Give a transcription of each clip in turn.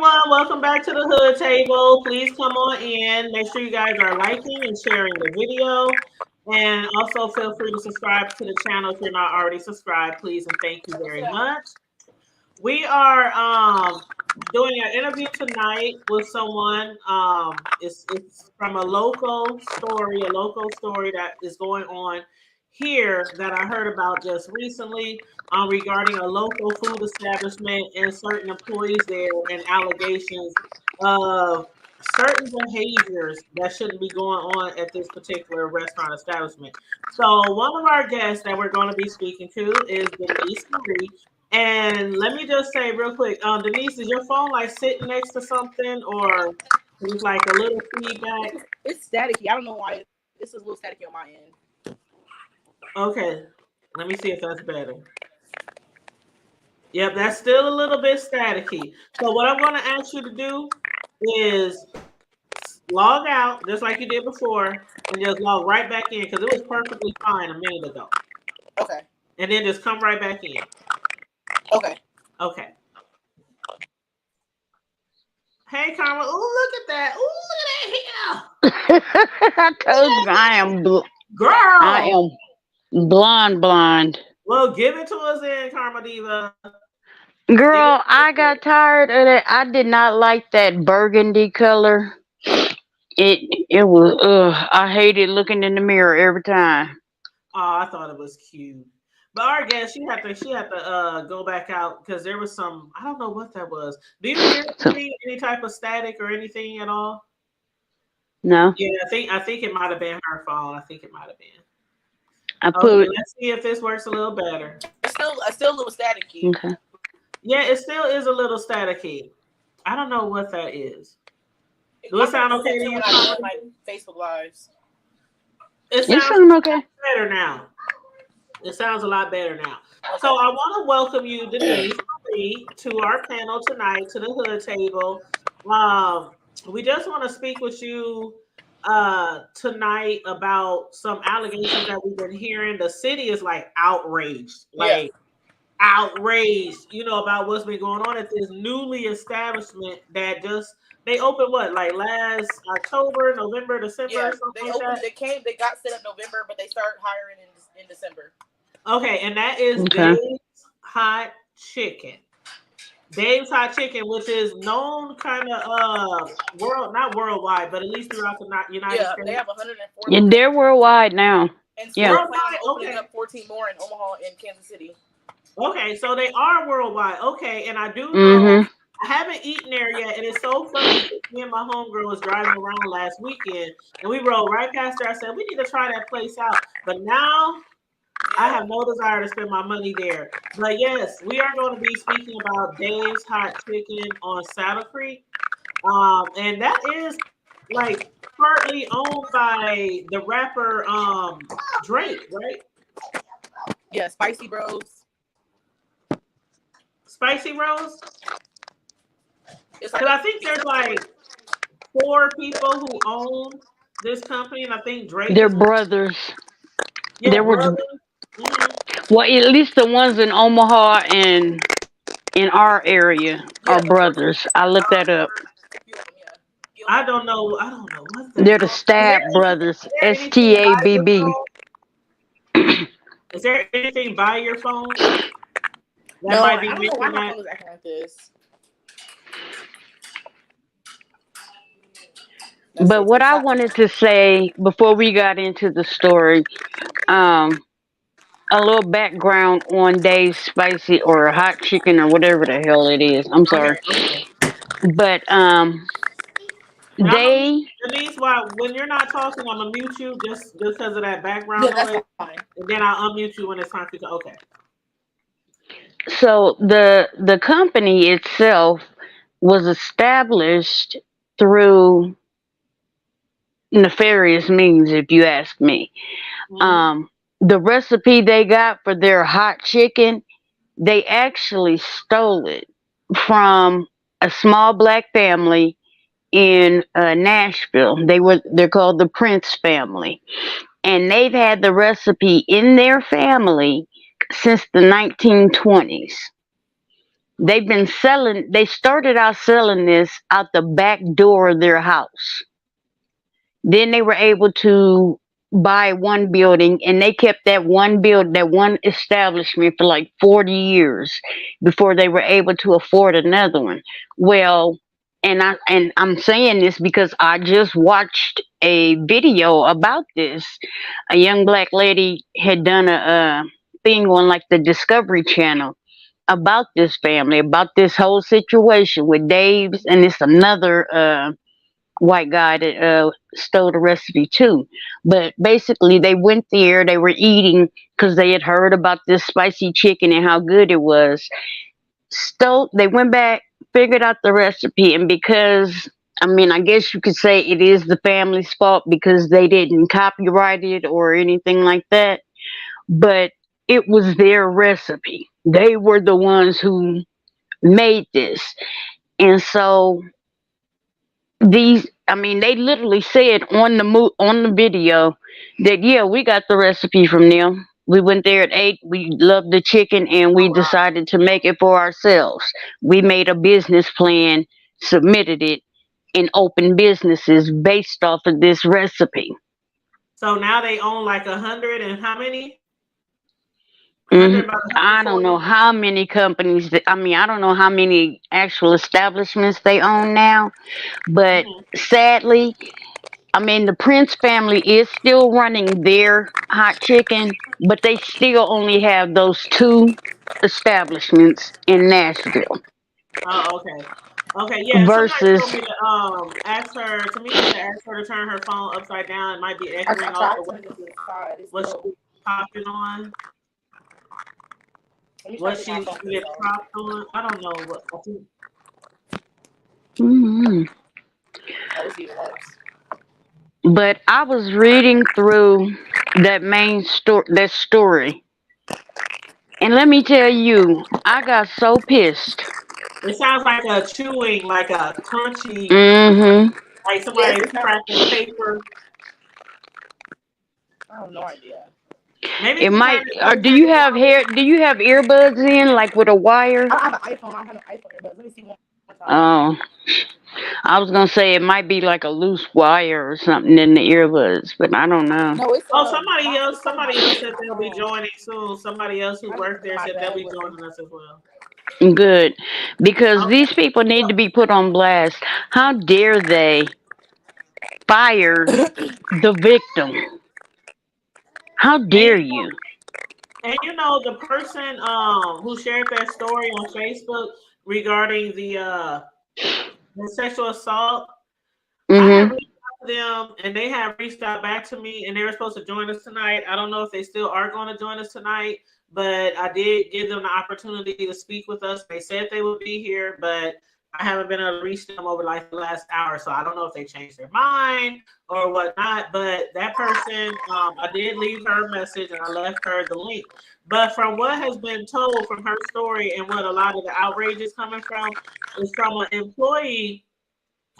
everyone. Welcome back to the Hood Table. Please come on in. Make sure you guys are liking and sharing the video. And also feel free to subscribe to the channel if you're not already subscribed, please. And thank you very much. We are doing an interview tonight with someone. It's from a local story that is going on here that I heard about just recently regarding a local food establishment and certain employees there and allegations of certain behaviors that shouldn't be going on at this particular restaurant establishment. So one of our guests that we're going to be speaking to is Denise Marie. And let me just say real quick, Denise, is your phone like sitting next to something or there's like a little feedback? It's staticky. I don't know why. This is a little staticky on my end. Okay, let me see if that's better. Yep, that's still a little bit staticky. So what I'm going to ask you to do is log out just like you did before and just log right back in because it was perfectly fine a minute ago. Okay. And then just come right back in. Okay. Okay. Hey, Karma. Ooh, look at that. Ooh, look at that hair. I told you Girl. I am blonde. Well, give it to us then, Karma Diva. Girl, I got tired of that. I did not like that burgundy color. It was I hated looking in the mirror every time. Oh, I thought it was cute. But our guest, she had to go back out because there was some, I don't know what that was. Do you hear any type of static or anything at all? No. Yeah, I think it might have been her phone. I think it might have been. Okay, let's see if this works a little better. It's still a little staticky. Okay. Yeah, it still is a little staticky. I don't know what that is. Do it sound okay to you? My Facebook lives. It sounds okay. Better now. It sounds a lot better now. So I want to welcome you, Denise, to our panel tonight, to the Hood Table. We just want to speak with you tonight about some allegations that we've been hearing. The city is like outraged, outraged, about what's been going on at this newly establishment that they opened like last October, November, December. Yeah, something they opened. They got set up November, but they started hiring in December. Okay, and that is Dave's Hot Chicken. Dave's Hot Chicken, which is known kind of not worldwide, but at least throughout the United States. Yeah, they have 104. And they're worldwide now. And so worldwide, opening up 14 more in Omaha and Kansas City. Okay, so they are worldwide. Okay, and I do know I haven't eaten there yet, and it's so funny. Me and my homegirl was driving around last weekend, and we rode right past there. I said, we need to try that place out. But now I have no desire to spend my money there. But yes, we are going to be speaking about Dave's Hot Chicken on Saddle Creek. And that is like partly owned by the rapper Drake, right? Yeah, Spicy Bros. Spicy Bros? Because I think there's like 4 people who own this company, and I think Drake. They're brothers. Yeah, there brothers. Well, at least the ones in Omaha and in our area are brothers. I looked that up. I don't know what they're the Stab brothers. STABB. Is there anything by your phone? No, I don't know why my phone is acting like this. But what I wanted to say before we got into the story, a little background on Dave's Spicy or Hot Chicken or whatever the hell it is. I'm sorry. But Denise, when you're not talking, I'm gonna mute you just because of that background noise. Fine. And then I'll unmute you when it's time for you to okay. So the company itself was established through nefarious means, if you ask me. The recipe they got for their hot chicken, they actually stole it from a small black family in Nashville. They're called the Prince family, and they've had the recipe in their family since the 1920s. They started out selling this out the back door of their house. Then they were able to buy one building, and they kept that one establishment for like 40 years before they were able to afford another one. Well, I'm saying this because I just watched a video about this. A young black lady had done a thing on like the Discovery Channel about this family, about this whole situation with Dave's, and it's another white guy that stole the recipe too. But basically, they went there, they were eating because they had heard about this spicy chicken and how good it was. They went back, figured out the recipe, and because I mean, I guess you could say it is the family's fault because they didn't copyright it or anything like that, but it was their recipe. They were the ones who made this. And so they literally said on the video that yeah, we got the recipe from them. We went there at 8. We loved the chicken, and we decided to make it for ourselves. We made a business plan, submitted it, and opened businesses based off of this recipe. So now they own like 100 and how many? I don't know how many companies. I don't know how many actual establishments they own now, but sadly, the Prince family is still running their hot chicken, but they still only have those 2 establishments in Nashville. Oh, okay. Okay, yeah. Versus, somebody told me to ask her. Tamika said ask her to turn her phone upside down. It might be echoing off what she's popping on. What she get popped on? I don't know what. But I was reading through that story, and let me tell you, I got so pissed. It sounds like a chewing, like a crunchy, like somebody cracking paper. I have no idea. Maybe it might. Or do you have earbuds in, like with a wire? I have an iPhone. I have an iPhone earbuds. Let me see one time. Oh, I was gonna say it might be like a loose wire or something in the earbuds, but I don't know. No, it's somebody else said they'll be joining soon. Somebody else who worked there said they'll be joining us as well. Good, because these people need to be put on blast. How dare they fire the victim? How dare you? And the person who shared that story on Facebook regarding the sexual assault, I have reached out to them, and they have reached out back to me, and they were supposed to join us tonight. I don't know if they still are going to join us tonight, but I did give them the opportunity to speak with us. They said they would be here, but I haven't been able to reach them over like the last hour, so I don't know if they changed their mind or whatnot. But that person, I did leave her a message, and I left her the link. But from what has been told from her story and what a lot of the outrage is coming from is from an employee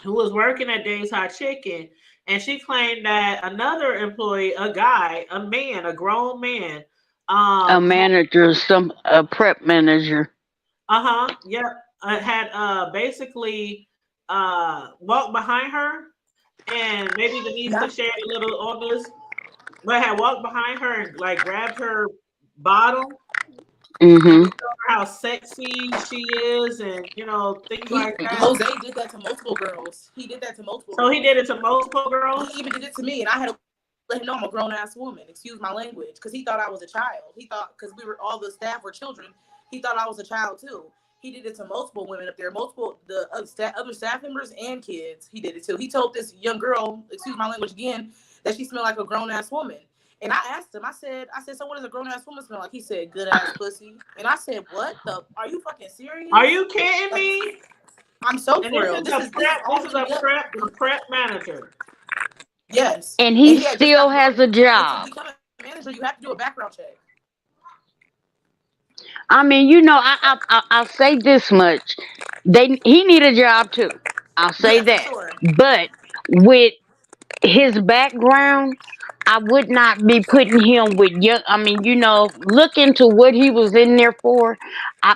who was working at Dave's Hot Chicken, and she claimed that another employee, a grown man, a manager, a prep manager. Yep. Had basically walked behind her, and maybe Denise could share a little on this, but had walked behind her and like grabbed her bottom, how sexy she is, and things like that. Jose did that to multiple girls. He did that to multiple. So he did it to multiple girls. He even did it to me, and I had to let him know I'm a grown ass woman. Excuse my language, because he thought I was a child. He thought because all the staff were children, he thought I was a child too. He did it to multiple women up there, the other staff members and kids. He did it too. He told this young girl, excuse my language again, that she smelled like a grown ass woman. And I asked him, I said, so what does a grown ass woman smell like? He said, good ass pussy. And I said, what are you fucking serious? Are you kidding me? I'm so for real. This is a prep manager. Yes. And he still has a job. To become a manager, you have to do a background check. I'll say this much. He need a job too. I'll say that. Sure. But with his background, I would not be putting him with young. I mean, look into what he was in there for.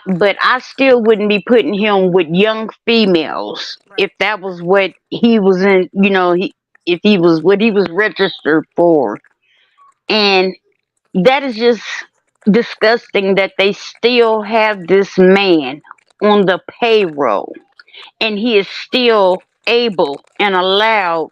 But I still wouldn't be putting him with young females Right. if that was what he was in. If he was what he was registered for, and that is just disgusting that they still have this man on the payroll, and he is still able and allowed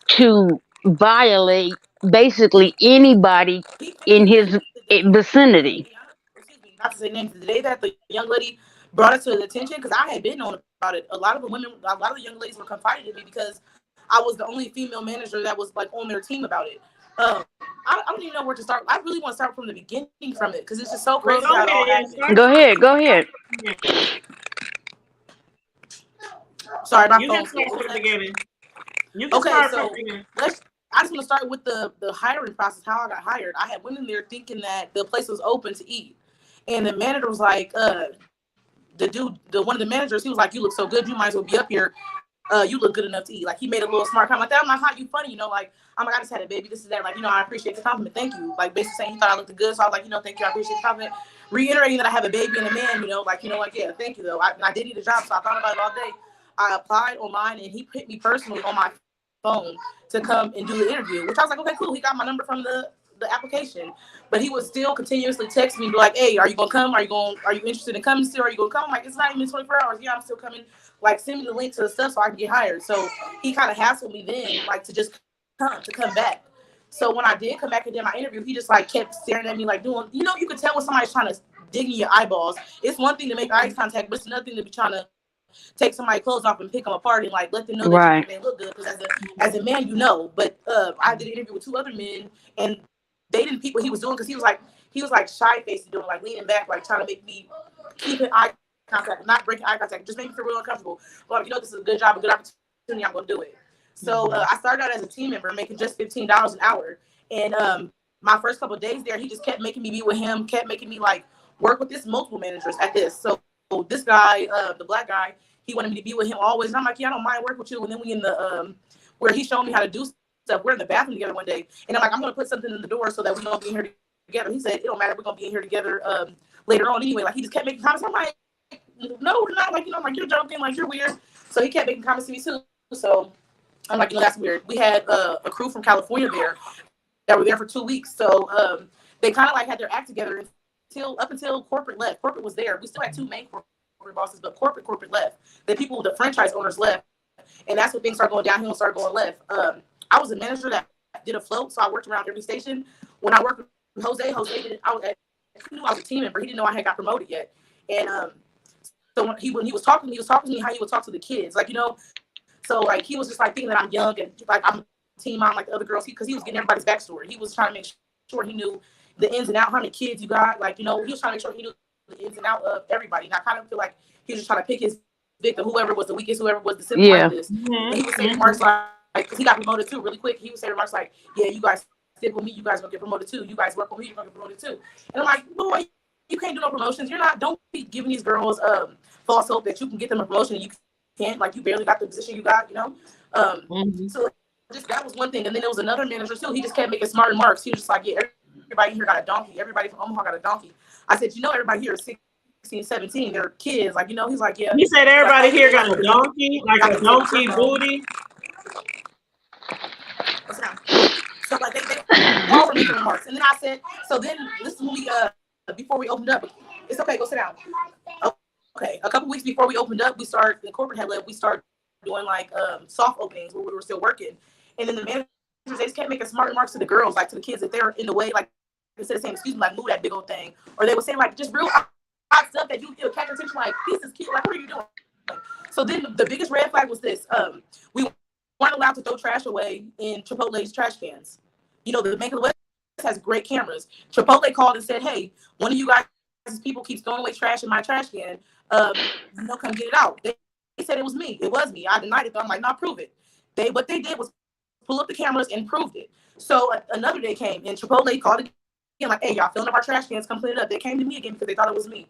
to violate basically anybody He fixed in it his the day that vicinity. excuse me, not to say names, the day that the young lady brought it to the attention, because I had been known about it. A lot of the young ladies were confiding in me because I was the only female manager that was like on their team about it. Um, I don't even know where to start. I really want to start from the beginning from it because it's just so Well, crazy go how it all ahead. happened. Start Go from ahead, go ahead. the beginning. Sorry, my You can phone. start from the beginning. You can Okay, start from so the beginning. I just want to start with the hiring process, how I got hired. I had went in there thinking that the place was open to eat. And the manager was like, one of the managers, he was like, "You look so good, you might as well be up here. You look good enough to eat." Like he made a little smart comment like that. I'm like, "How you funny?" Like, "I'm like, I just had a baby, this is that." Like, I appreciate the compliment. Thank you. Like basically saying he thought I looked good. So I was like, "Thank you, I appreciate the compliment." Reiterating that I have a baby and a man, yeah, thank you though. I did need a job, so I thought about it all day. I applied online and he hit me personally on my phone to come and do the interview, which I was like, okay, cool. He got my number from the application, but he would still continuously text me, be like, "Hey, are you gonna come? Are you interested in coming still? Are you gonna come?" I'm like, "It's not even 24 hours. Yeah, I'm still coming. Like, send me the link to the stuff so I can get hired." So he kind of hassled me then, like to just come back. So when I did come back and did my interview, he just like kept staring at me like doing, you could tell when somebody's trying to dig in your eyeballs. It's one thing to make eye contact, but it's another thing to be trying to take somebody's clothes off and pick them apart and like let them know that you Right. think they look good. Because as a man, But I did an interview with two other men, and they didn't peep what he was doing because he was like shy faced doing like leaning back, like trying to make me keep an eye contact, not breaking eye contact, just make me feel real uncomfortable. But this is a good job, a good opportunity. I'm gonna do it. So I started out as a team member, making just $15 an hour, and my first couple of days there, he just kept making me be with him, kept making me like work with this multiple managers at this. So this guy, the black guy, he wanted me to be with him always. And I'm like, "Yeah, I don't mind working with you." And then we in the where he showed me how to do stuff. We're in the bathroom together one day, and I'm like, "I'm gonna put something in the door so that we don't be in here together." He said, "It don't matter. We're gonna be in here together later on anyway." Like he just kept making comments. I'm like, "No, we're not." Like I'm like, "You're joking. Like you're weird." So he kept making comments to me too. So I'm like, "That's weird." We had a crew from California there that were there for 2 weeks. So they kind of like had their act together until corporate left. Corporate was there. We still had two main corporate bosses, but corporate left. The franchise owners left, and that's when things started going downhill and started going left. I was a manager that did a float, so I worked around every station. When I worked with Jose did. He knew I was a team member. He didn't know I had got promoted yet, and so when he was talking to me how he would talk to the kids, So like he was just like thinking that I'm young and like I'm a team mom like the other girls, because he was getting everybody's backstory. He was trying to make sure he knew the ins and outs, how many kids you got, he was trying to make sure he knew the ins and outs of everybody. And I kind of feel like he was just trying to pick his victim, whoever was the weakest, whoever was the simple like this. Mm-hmm. And he would say remarks like, because he got promoted too really quick. He would say remarks like, "Yeah, you guys stick with me, you guys gonna get promoted too. You guys work with me, you're gonna get promoted too." And I'm like, "Boy, you can't do no promotions. Don't be giving these girls false hope that you can get them a promotion. You can't, like you barely got the position you got, So just that was one thing. And then there was another manager too. He just kept making smart remarks. He was just like, "Yeah, everybody here got a donkey. Everybody from Omaha got a donkey." I said, "Everybody here is 16, 17. They're kids." He's like, "Yeah." He said everybody here got a donkey, like a donkey booty. So like they all were making remarks. And then I said, so then this is when we before we opened up. It's okay, go sit down. Okay, a couple weeks before we opened up, the corporate head left, we started doing like soft openings where we were still working. And then the managers, they just kept making smart remarks to the girls, like to the kids, if they're in the way, like instead of saying, "Excuse me," like, "Move that big old thing." Or they would say like just real odd stuff that you feel catch attention, like, "This is cute, like what are you doing?" So then the biggest red flag was this. We weren't allowed to throw trash away in Chipotle's trash cans. The Bank of the West has great cameras. Chipotle called and said, "Hey, one of you guys, people keeps throwing away trash in my trash can. Come get it out." They said it was me. It was me. I denied it. Though. I'm like, "No, prove it." What they did was pull up the cameras and proved it. So another day came and Chipotle called again, like, "Hey, y'all filling up our trash cans, come clean it up." They came to me again because they thought it was me.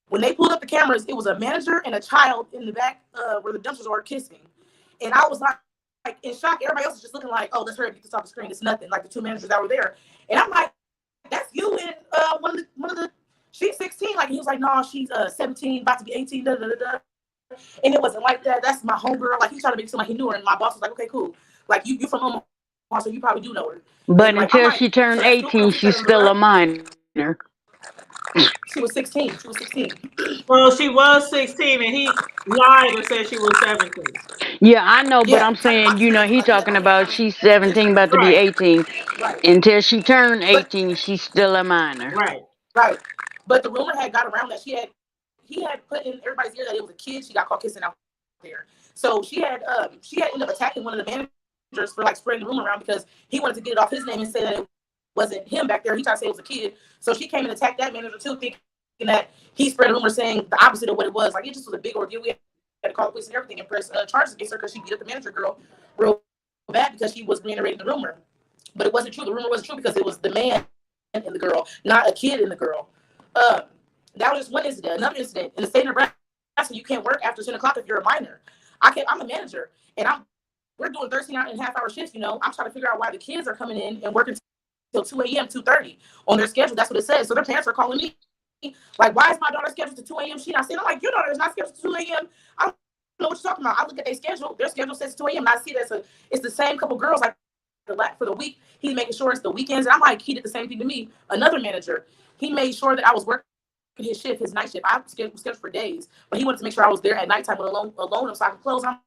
When they pulled up the cameras, it was a manager and a child in the back where the dumpsters were kissing. And I was like, in shock. Everybody else is just looking like, oh, let's hurry up, get this off the screen. It's nothing. Like the two managers that were there, and I'm like, that's you and one of the. She's 16. Like he was like, no, she's 17, about to be 18. Da, da, da, da. And it wasn't like that. That's my homegirl. Like he tried to make it seem like he knew her, and my boss was like, okay, cool. Like you from Omaha, so you probably do know her. But like, until like, she turned so 18, she's still a minor. She was 16. She was 16. Well, she was 16, and he lied and said she was 17. Yeah, I know, but Yeah, I'm saying, you know, he talking about she's 17, about to be Right. 18. right. Until she turned But 18, she's still a minor. Right. right. But the rumor had got around that he had put in everybody's ear that it was a kid she got caught kissing out there. So she had ended up attacking one of the managers for like spreading the rumor around because he wanted to get it off his name and say that it wasn't him back there. He tried to say it was a kid. So she came and attacked that manager too, thinking that he spread a rumor saying the opposite of what it was. Like it just was a big ordeal. We had to call the police and everything and press charges against her because she beat up the manager girl real bad because she was reiterating the rumor. But it wasn't true. The rumor wasn't true because it was the man and the girl, not a kid and the girl. That was just one incident. Another incident in the state of Nebraska, you can't work after 10 o'clock if you're a minor. I'm a manager, and we're doing 13.5-hour shifts. You know, I'm trying to figure out why the kids are coming in and working till 2 a.m., 2:30 on their schedule. That's what it says. So their parents are calling me, like, why is my daughter scheduled to 2 a.m.? She not saying, I'm like, your daughter is not scheduled to 2 a.m. I don't know what you're talking about. I look at their schedule. Their schedule says 2 a.m. and I see that it's the same couple girls like for the week. He's making sure it's the weekends. And I'm like, he did the same thing to me. Another manager, he made sure that I was working his shift, his night shift. I was scheduled for days, but he wanted to make sure I was there at nighttime alone so I could close. I'm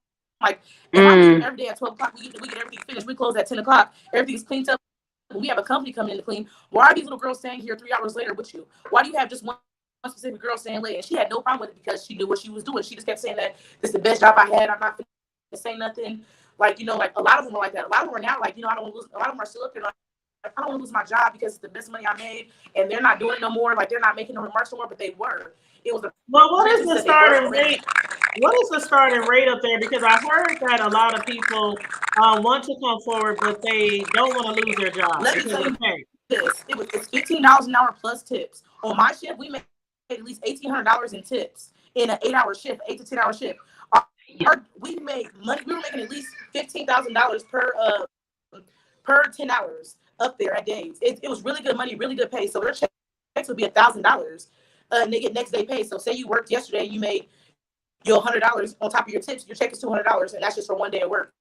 like, if I'm leaving every day at 12 o'clock, we get everything finished. We close at 10 o'clock. Everything's cleaned up. We have a company coming in to clean. Why are these little girls staying here 3 hours later with you? Why do you have just one specific girl staying late? And she had no problem with it because she knew what she was doing. She just kept saying that this is the best job I had. I'm not going to say nothing. Like, you know, like a lot of them are like that. A lot of them are now like, you know, I don't want to lose. A lot of them are still up there like, I don't want to lose my job because it's the best money I made, and they're not doing it no more. Like they're not making no remarks no more, but they were. It was. Well, what is the starting rate? What is the starting rate up there? Because I heard that a lot of people want to come forward, but they don't want to lose their job. Let me tell you this: it's $15 an hour plus tips. On my shift, we made at least $1,800 in tips in an 8-hour shift, 8 to 10-hour shift. We made money. We were making at least $15,000 per 10 hours. Up there at days. It was really good money, really good pay. So their checks would be $1,000 and they get next day pay. So say you worked yesterday, you made your $100 on top of your tips, your check is $200, and that's just for one day of work.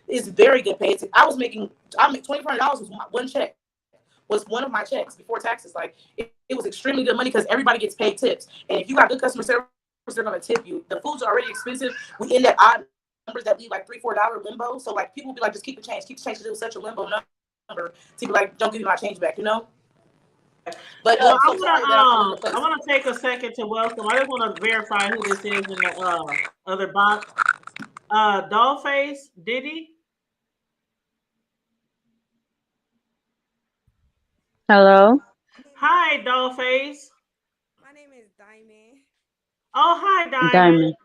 It's very good pay. I make $2,400 was one check, was one of my checks before taxes. Like it was extremely good money because everybody gets paid tips. And if you got good customer service, they're gonna tip you. The food's are already expensive. We end at odd numbers that leave like $3-4 limbo. So like people be like, just keep the change because it was such a limbo number. To be like, don't give me my change back, you know. But well, I want to take a second to welcome. I just want to verify who this is in the other box. Dollface, Diddy. Hello. Hi, Dollface. My name is Diamond. Oh, hi, Diamond.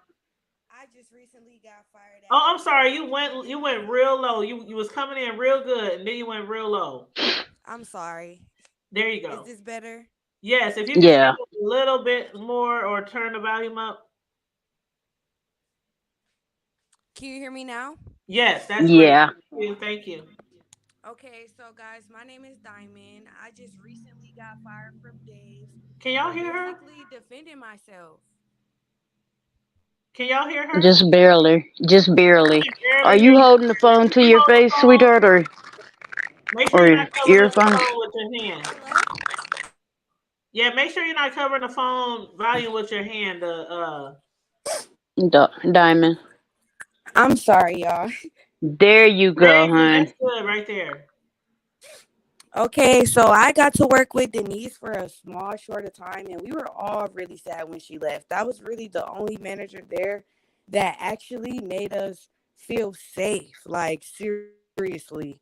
I just recently got fired. Oh, I'm sorry. You went real low. You was coming in real good, and then you went real low. I'm sorry. There you go. Is this better? Yes. If you can speak a little bit more or turn the volume up. Can you hear me now? Yes, that's great. Thank you. Okay, so guys, my name is Diamond. I just recently got fired from Dave. Can y'all hear her? Basically defending myself. Can y'all hear her? Just barely. Just barely. Are you holding the phone to your face, sweetheart, or make sure you're not covering earphones? the phone with your hand? Yeah, make sure you're not covering the phone volume with your hand. Diamond. I'm sorry, y'all. There you go, hon. That's good right there. Okay, so I got to work with Denise for a small, short of time, and we were all really sad when she left. That was really the only manager there that actually made us feel safe, like seriously.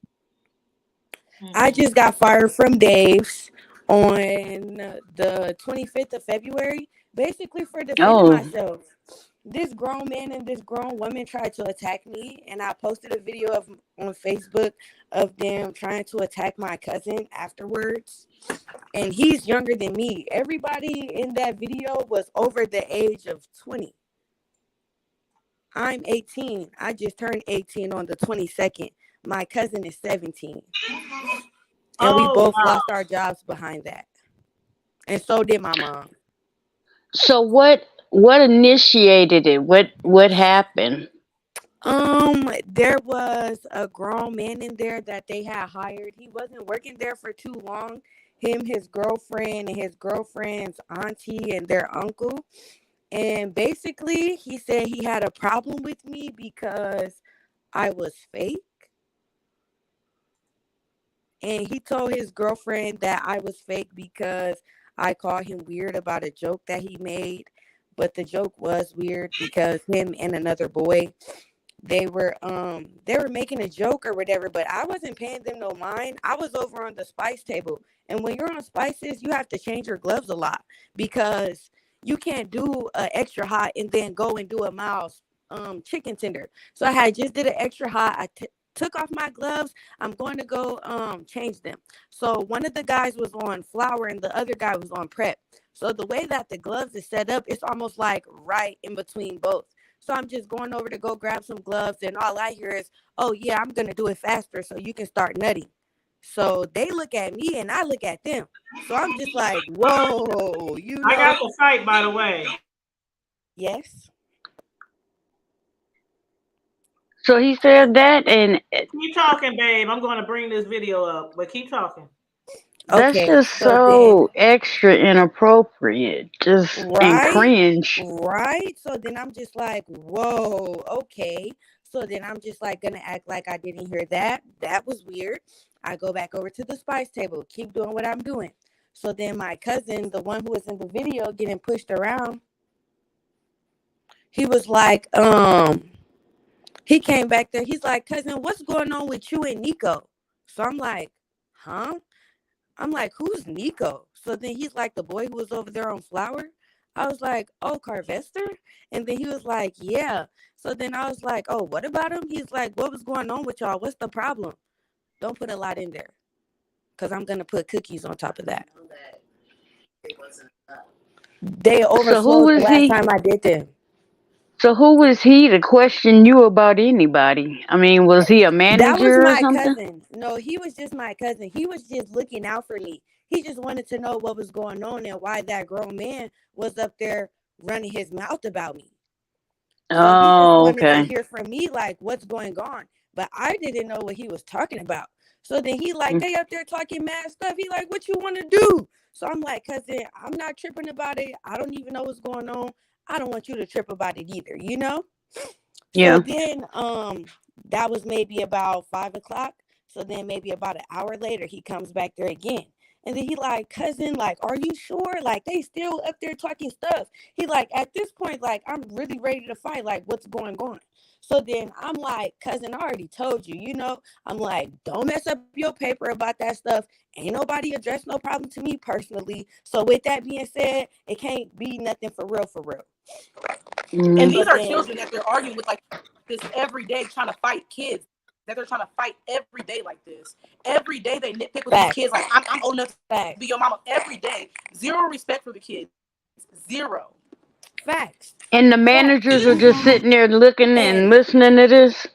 I just got fired from Dave's on the 25th of February, basically for defending myself. This grown man and this grown woman tried to attack me, and I posted a video on Facebook of them trying to attack my cousin afterwards. And he's younger than me. Everybody in that video was over the age of 20. I'm 18. I just turned 18 on the 22nd. My cousin is 17. And we both lost our jobs behind that. And so did my mom. So what initiated it? What happened? There was a grown man in there that they had hired. He wasn't working there for too long. Him, his girlfriend, and his girlfriend's auntie and their uncle. And basically, he said he had a problem with me because I was fake. And he told his girlfriend that I was fake because I called him weird about a joke that he made. But the joke was weird because him and another boy, they were making a joke or whatever, but I wasn't paying them no mind. I was over on the spice table. And when you're on spices, you have to change your gloves a lot because you can't do an extra hot and then go and do a mild chicken tender. So I had just did an extra hot. I took off my gloves. I'm going to go change them. So one of the guys was on flour and the other guy was on prep. So the way that the gloves is set up, it's almost like right in between both. So I'm just going over to go grab some gloves, and all I hear is, oh, yeah, I'm going to do it faster so you can start nutting. So they look at me, and I look at them. So I'm just like, whoa. I got the fight, by the way. Yes. So he said that, and keep talking, babe. I'm going to bring this video up, but keep talking. That's just so extra inappropriate, just and cringe. Right? So then I'm just like, whoa, okay. So then I'm just like gonna act like I didn't hear that. That was weird. I go back over to the spice table, keep doing what I'm doing. So then my cousin, the one who was in the video getting pushed around, he was like, he came back there. He's like, cousin, what's going on with you and Nico? So I'm like, huh? I'm like, who's Nico? So then he's like, the boy who was over there on flour. I was like, oh, Carvester? And then he was like, yeah. So then I was like, oh, what about him? He's like, what was going on with y'all? What's the problem? Don't put a lot in there because I'm going to put cookies on top of that. They overflowed the last time I did them. So who was he to question you about anybody? I mean, was he a manager or something? That was my cousin. No, he was just my cousin. He was just looking out for me. He just wanted to know what was going on and why that grown man was up there running his mouth about me. So oh, he just wanted okay. to hear from me, like, what's going on. But I didn't know what he was talking about. So then he like, they up there talking mad stuff. He like, what you want to do? So I'm like, cousin, I'm not tripping about it. I don't even know what's going on. I don't want you to trip about it either, you know? Yeah. So then that was maybe about 5 o'clock. So then maybe about an hour later, he comes back there again. And then he like, cousin, like, are you sure? Like, they still up there talking stuff. He like, at this point, like, I'm really ready to fight. Like, what's going on? So then I'm like, cousin, I already told you, you know, I'm like, don't mess up your paper about that stuff. Ain't nobody addressed no problem to me personally. So with that being said, it can't be nothing for real, for real. And these are children that they're arguing with like this every day, trying to fight kids. That they're trying to fight every day like this. Every day they nitpick with these kids. Like, I'm old enough to be your mama every day. Zero respect for the kids. Zero. Facts. And the managers are just sitting there looking and listening to this?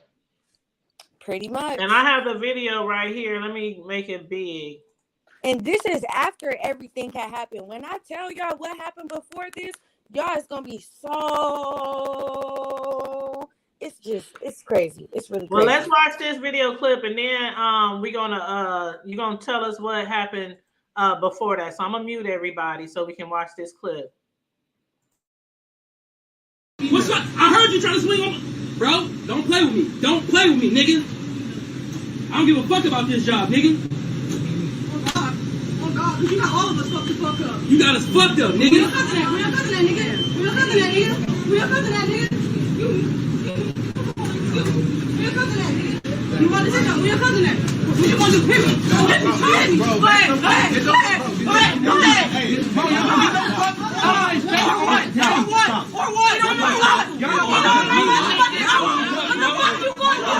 Pretty much. And I have the video right here. Let me make it big. And this is after everything had happened. When I tell y'all what happened before this, y'all is going to be so... It's crazy. It's really crazy. Well, let's watch this video clip, and then you're gonna tell us what happened before that. So I'm gonna mute everybody so we can watch this clip. What's up? I heard you trying to swing on, bro. Don't play with me. Don't play with me, nigga. I don't give a fuck about this job, nigga. Oh God, you got all of us fucked the fuck up. You got us fucked up, nigga. We are cussing that, nigga. We are cussing that, nigga. We are cussing that, nigga. You want to say something? We are cousin that. What you want to do? Hit me. Go ahead. Go ahead. Go ahead. Go ahead. Go ahead. Go ahead. For what? For what? You don't know what? You don't know what? What the fuck you going on?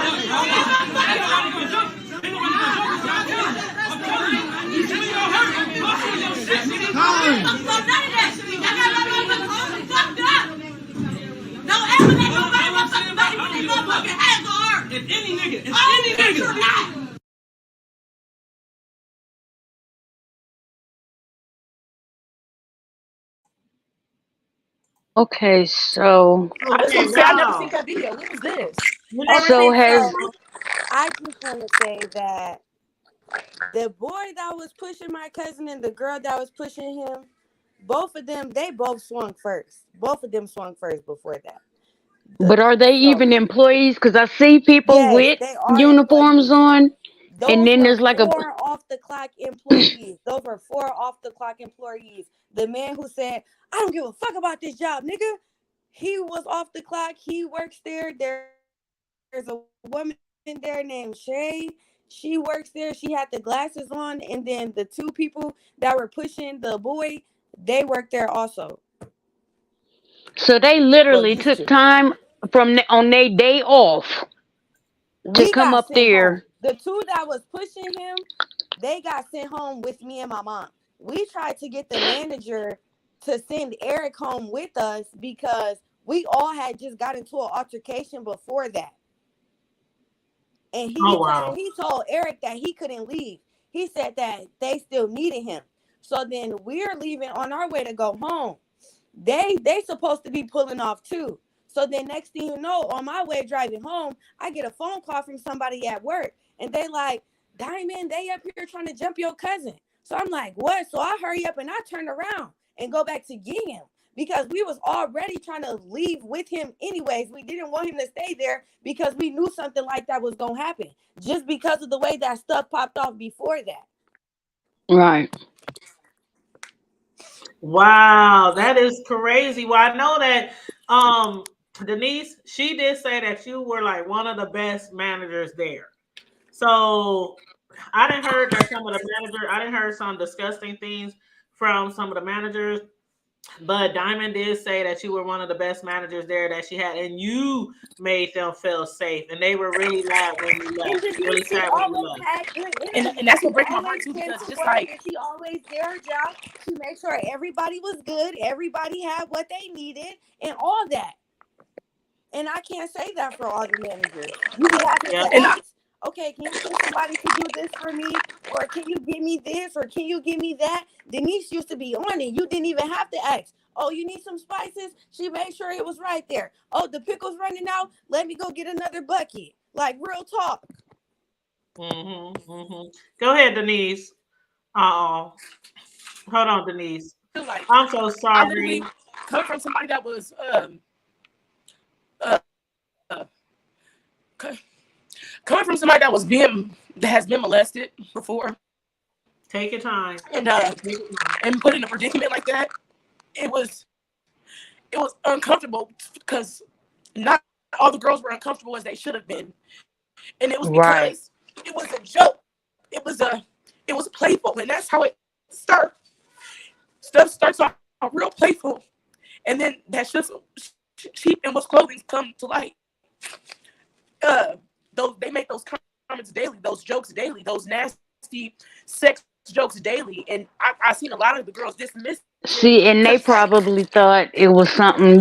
You should be gonna hurt me. I'm doing your shit, nigga. I'm none of that shit. I got my motherfucker fucked up. Don't ever let nobody motherfucker any nigga. It's any nigga. Okay, so I just Okay, want to say I never wow. seen that video. What was this? You never So seen has- that? I just want to say that the boy that was pushing my cousin and the girl that was pushing him, both of them, they both swung first. Both of them swung first before that. but are they So, even employees? Because I see people yes, with they are uniforms employees. on, Those and then were there's like a 4 off the clock employees. Those were 4 off the clock employees. The man who said, "I don't give a fuck about this job, nigga," he was off the clock. He works there. There's a woman in there named Shay. She works there. She had the glasses on, and then the 2 people that were pushing the boy, they work there also. so they Well, literally used took to. time from on their day off to We come got up sent home. there. The 2 that was pushing him, they got sent home with me and my mom. We tried to get the manager to send Eric home with us because we all had just got into an altercation before that. And Oh, wow. he told Eric that he couldn't leave. He said that they still needed him. So then we're leaving on our way to go home. They supposed to be pulling off too. So then next thing you know, on my way driving home, I get a phone call from somebody at work. And they like, "Diamond, they up here trying to jump your cousin." So I'm like, "What?" So I hurry up and I turn around and go back to get him. Because we was already trying to leave with him anyways. We didn't want him to stay there because we knew something like that was going to happen. Just because of the way that stuff popped off before that. Right. Wow, that is crazy. Well, I know that Denise, she did say that you were like one of the best managers there. So I didn't heard that some of the managers, I didn't heard some disgusting things from some of the managers, but Diamond did say that you were one of the best managers there that she had, and you made them feel safe, and they were really glad when you left. Really sad when you left. And that's what breaks my heart too, because it's just like, she always did her job. She made sure everybody was good, everybody had what they needed, and all that. And I can't say that for all the managers. You be having Yeah. to ask, "Okay, can you send somebody to do this for me? Or can you give me this? Or can you give me that?" Denise used to be on it. You didn't even have to ask. "Oh, you need some spices?" She made sure it was right there. "Oh, the pickle's running out. Let me go get another bucket." Like, real talk. Go ahead, Denise. Hold on, Denise. like I'm so I sorry. literally come from somebody that was coming from somebody that has been molested before, Take your time. and put in a predicament like that. It was uncomfortable because not all the girls were uncomfortable as they should have been, and it was because Right. it was a joke. It was playful, and that's how it starts. Stuff starts off real playful, and then that's just cheap and what's clothing come to light. They make those comments daily, those jokes daily, those nasty sex jokes daily, and I've seen a lot of the girls dismiss. See, and they probably thought it was something,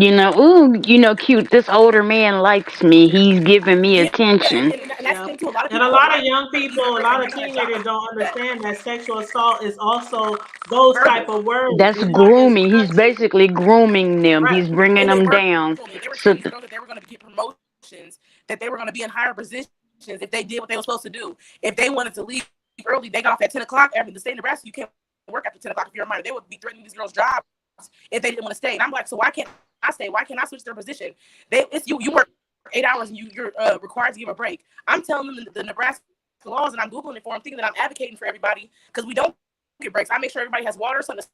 cute. This older man likes me. He's giving me attention. And that's the thing too. And a lot of young people, a lot of teenagers don't understand that sexual assault is also those type of words. That's It's not just grooming. He's touching. basically grooming them. Right. He's bringing And they them were down. They were So telling these girls that they were going to get promotions, that they were going to be in higher positions if they did what they were supposed to do. If they wanted to leave early, they got off at 10 o'clock. In the state of Nebraska, you can't work after 10 o'clock if you're a minor. They would be threatening these girls' jobs if they didn't want to stay. And I'm like, so why can't I stay? Why can't I switch their position? You work 8 hours and you're required to give a break. I'm telling them the Nebraska laws, and I'm Googling it for them, thinking that I'm advocating for everybody because we don't get breaks. I make sure everybody has water, something to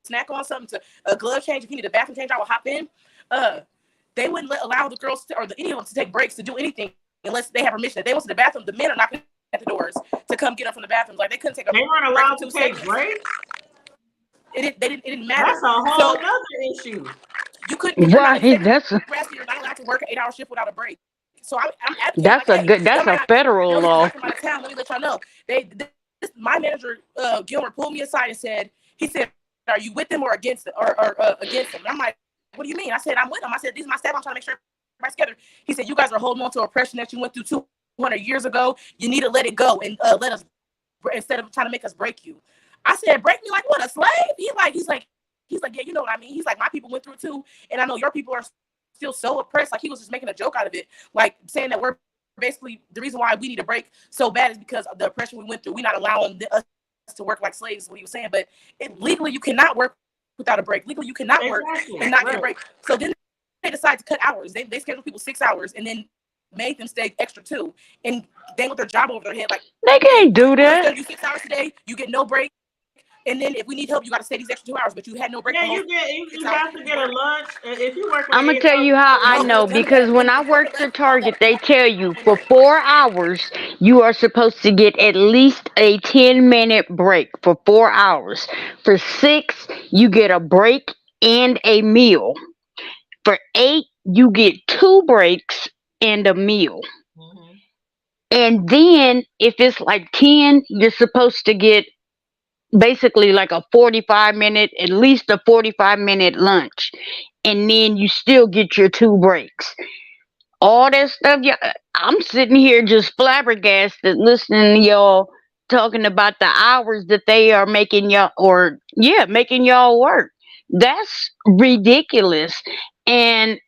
snack on, something to a glove change. If you need a bathroom change, I will hop in. They wouldn't allow the girls or anyone to take breaks to do anything unless they have permission. If they went to the bathroom, the men are knocking at the doors to come get them from the bathrooms. Like, they couldn't take a break. They weren't allowed to take breaks. It didn't matter. That's a whole other issue. You couldn't. right, You're not allowed to work an 8-hour shift without a break. So I'm advocating. that's like, a good. That's a federal law. Let me let y'all know. My manager Gilmer pulled me aside and said, "Are you with them or against them, or against them?" And I'm like, "What do you mean?" I said, "I'm with them." I said, "These are my staff. I'm trying to make sure together. He said, you guys are holding on to oppression that you went through 200 years ago. You need to let it go and let us, instead of trying to make us break you. I said, break me like what, a slave? He's like, yeah, you know what I mean? He's like, my people went through it too. And I know your people are still so oppressed. Like, he was just making a joke out of it. Like, saying that we're basically, the reason why we need to break so bad is because of the oppression we went through. We're not allowing us to work like slaves, is what he was saying. But legally, you cannot work without a break. Legally, you cannot work and not get a break. So then they decide to cut hours. They schedule people 6 hours and then made them stay extra 2. And they with their job over their head, like, They can't do we're that. gonna do 6 hours today. You get no break. And then if we need help, you got to stay these extra 2 hours. But you had no break. Yeah, you have to get a lunch. If you work, I'm gonna tell you how I know, because when I worked at Target, they tell you for 4 hours you are supposed to get at least a 10-minute break for 4 hours. For 6, you get a break and a meal. For 8, you get 2 breaks and a meal. Mm-hmm. And then if it's like 10, you're supposed to get basically like a 45-minute, at least a 45-minute lunch. And then you still get your 2 breaks. All that stuff, I'm sitting here just flabbergasted listening to y'all talking about the hours that they are making y'all, making y'all work. That's ridiculous. And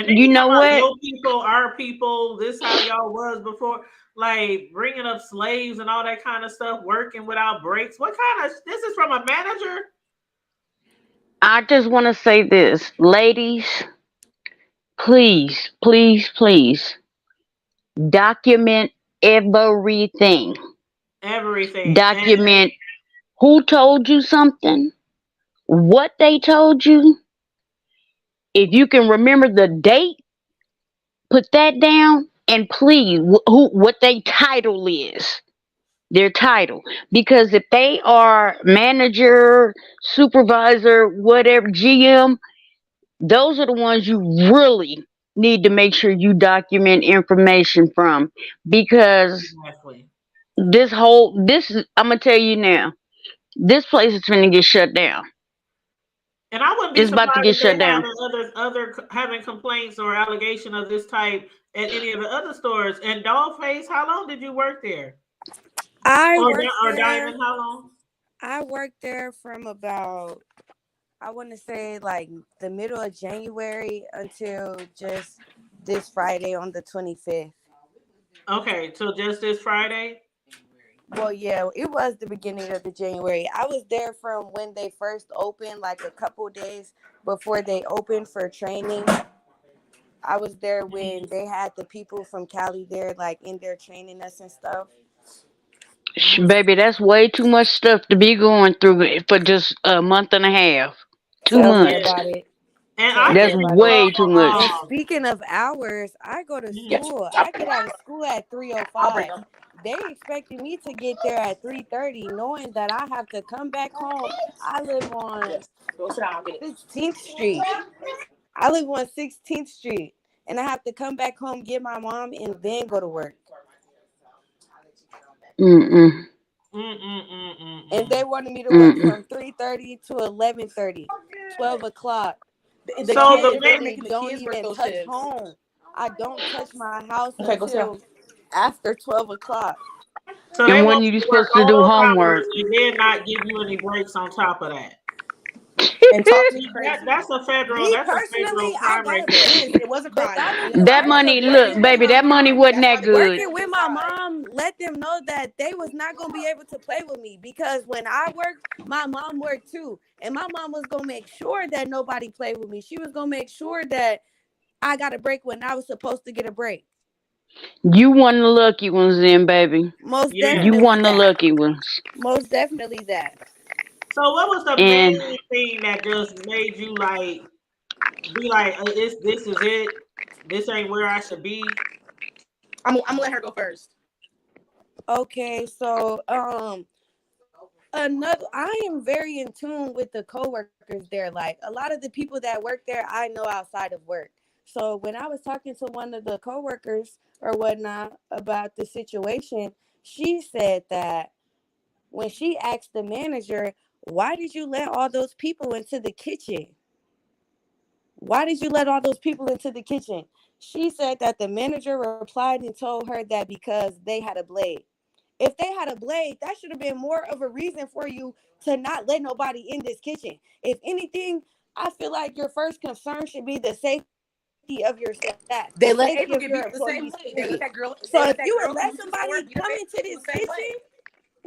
you know what? Your people, our people, this how y'all was before. Like, bringing up slaves and all that kind of stuff, working without breaks. What kind of, this is from a manager? I just want to say this, ladies, please, please, please document everything. Everything. Document who told you something, what they told you. If you can remember the date, put that down. And please, what their title is. Their title. Because if they are manager, supervisor, whatever, GM, those are the ones you really need to make sure you document information from. Because Exactly. I'm gonna tell you now, this place is gonna get shut down. And I wouldn't be It's about to get shut down. Other having complaints or allegation of this type at any of the other stores. And Dollface, how long did you work there? Diamond, how long? I worked there from about, I want to say like the middle of January until just this Friday on the 25th. Okay, so just this Friday? Well, yeah, it was the beginning of the January. I was there from when they first opened, like a couple days before they opened for training. I was there when they had the people from Cali there, like in there training us and stuff. Baby, that's way too much stuff to be going through for just a month and a half. 2 Tell me months. about it. And that's way too much. And speaking of hours, I go to school. I get out of school at 3:05. They expected me to get there at 3:30, knowing that I have to come back home. I live on 16th Street. And I have to come back home, get my mom, and then go to work. Mm-mm. And they wanted me to work from 3:30 to 11:30, 12 o'clock. The baby don't even touch home. I don't touch my house until after 12 o'clock. So and when you supposed to do homework, and then not give you any breaks on top of that. And talk to you crazy. That's a federal. Me that's personally, a federal I crime got right this. there. It was a crime. That money, look, baby, that money wasn't that good. Working with my mom, let them know that they was not gonna be able to play with me, because when I worked, my mom worked too, and my mom was gonna make sure that nobody played with me. She was gonna make sure that I got a break when I was supposed to get a break. You one of the lucky ones, then, baby. Most definitely. You one of the lucky ones. Most definitely that. So what was the main thing that just made you like be like, this is it? This ain't where I should be? I'm gonna let her go first. Okay, so I am very in tune with the coworkers there. Like, a lot of the people that work there, I know outside of work. So when I was talking to one of the coworkers or whatnot about the situation, she said that when she asked the manager, why did you let all those people into the kitchen? Why did you let all those people into the kitchen? She said that the manager replied and told her that because they had a blade. If they had a blade, that should have been more of a reason for you to not let nobody in this kitchen. If anything, I feel like your first concern should be the safety of your staff, They the let safety April of get your beat up the same employees. way. They let that girl. So They if let that you girl would let who used to somebody work beat come her into this the same way. kitchen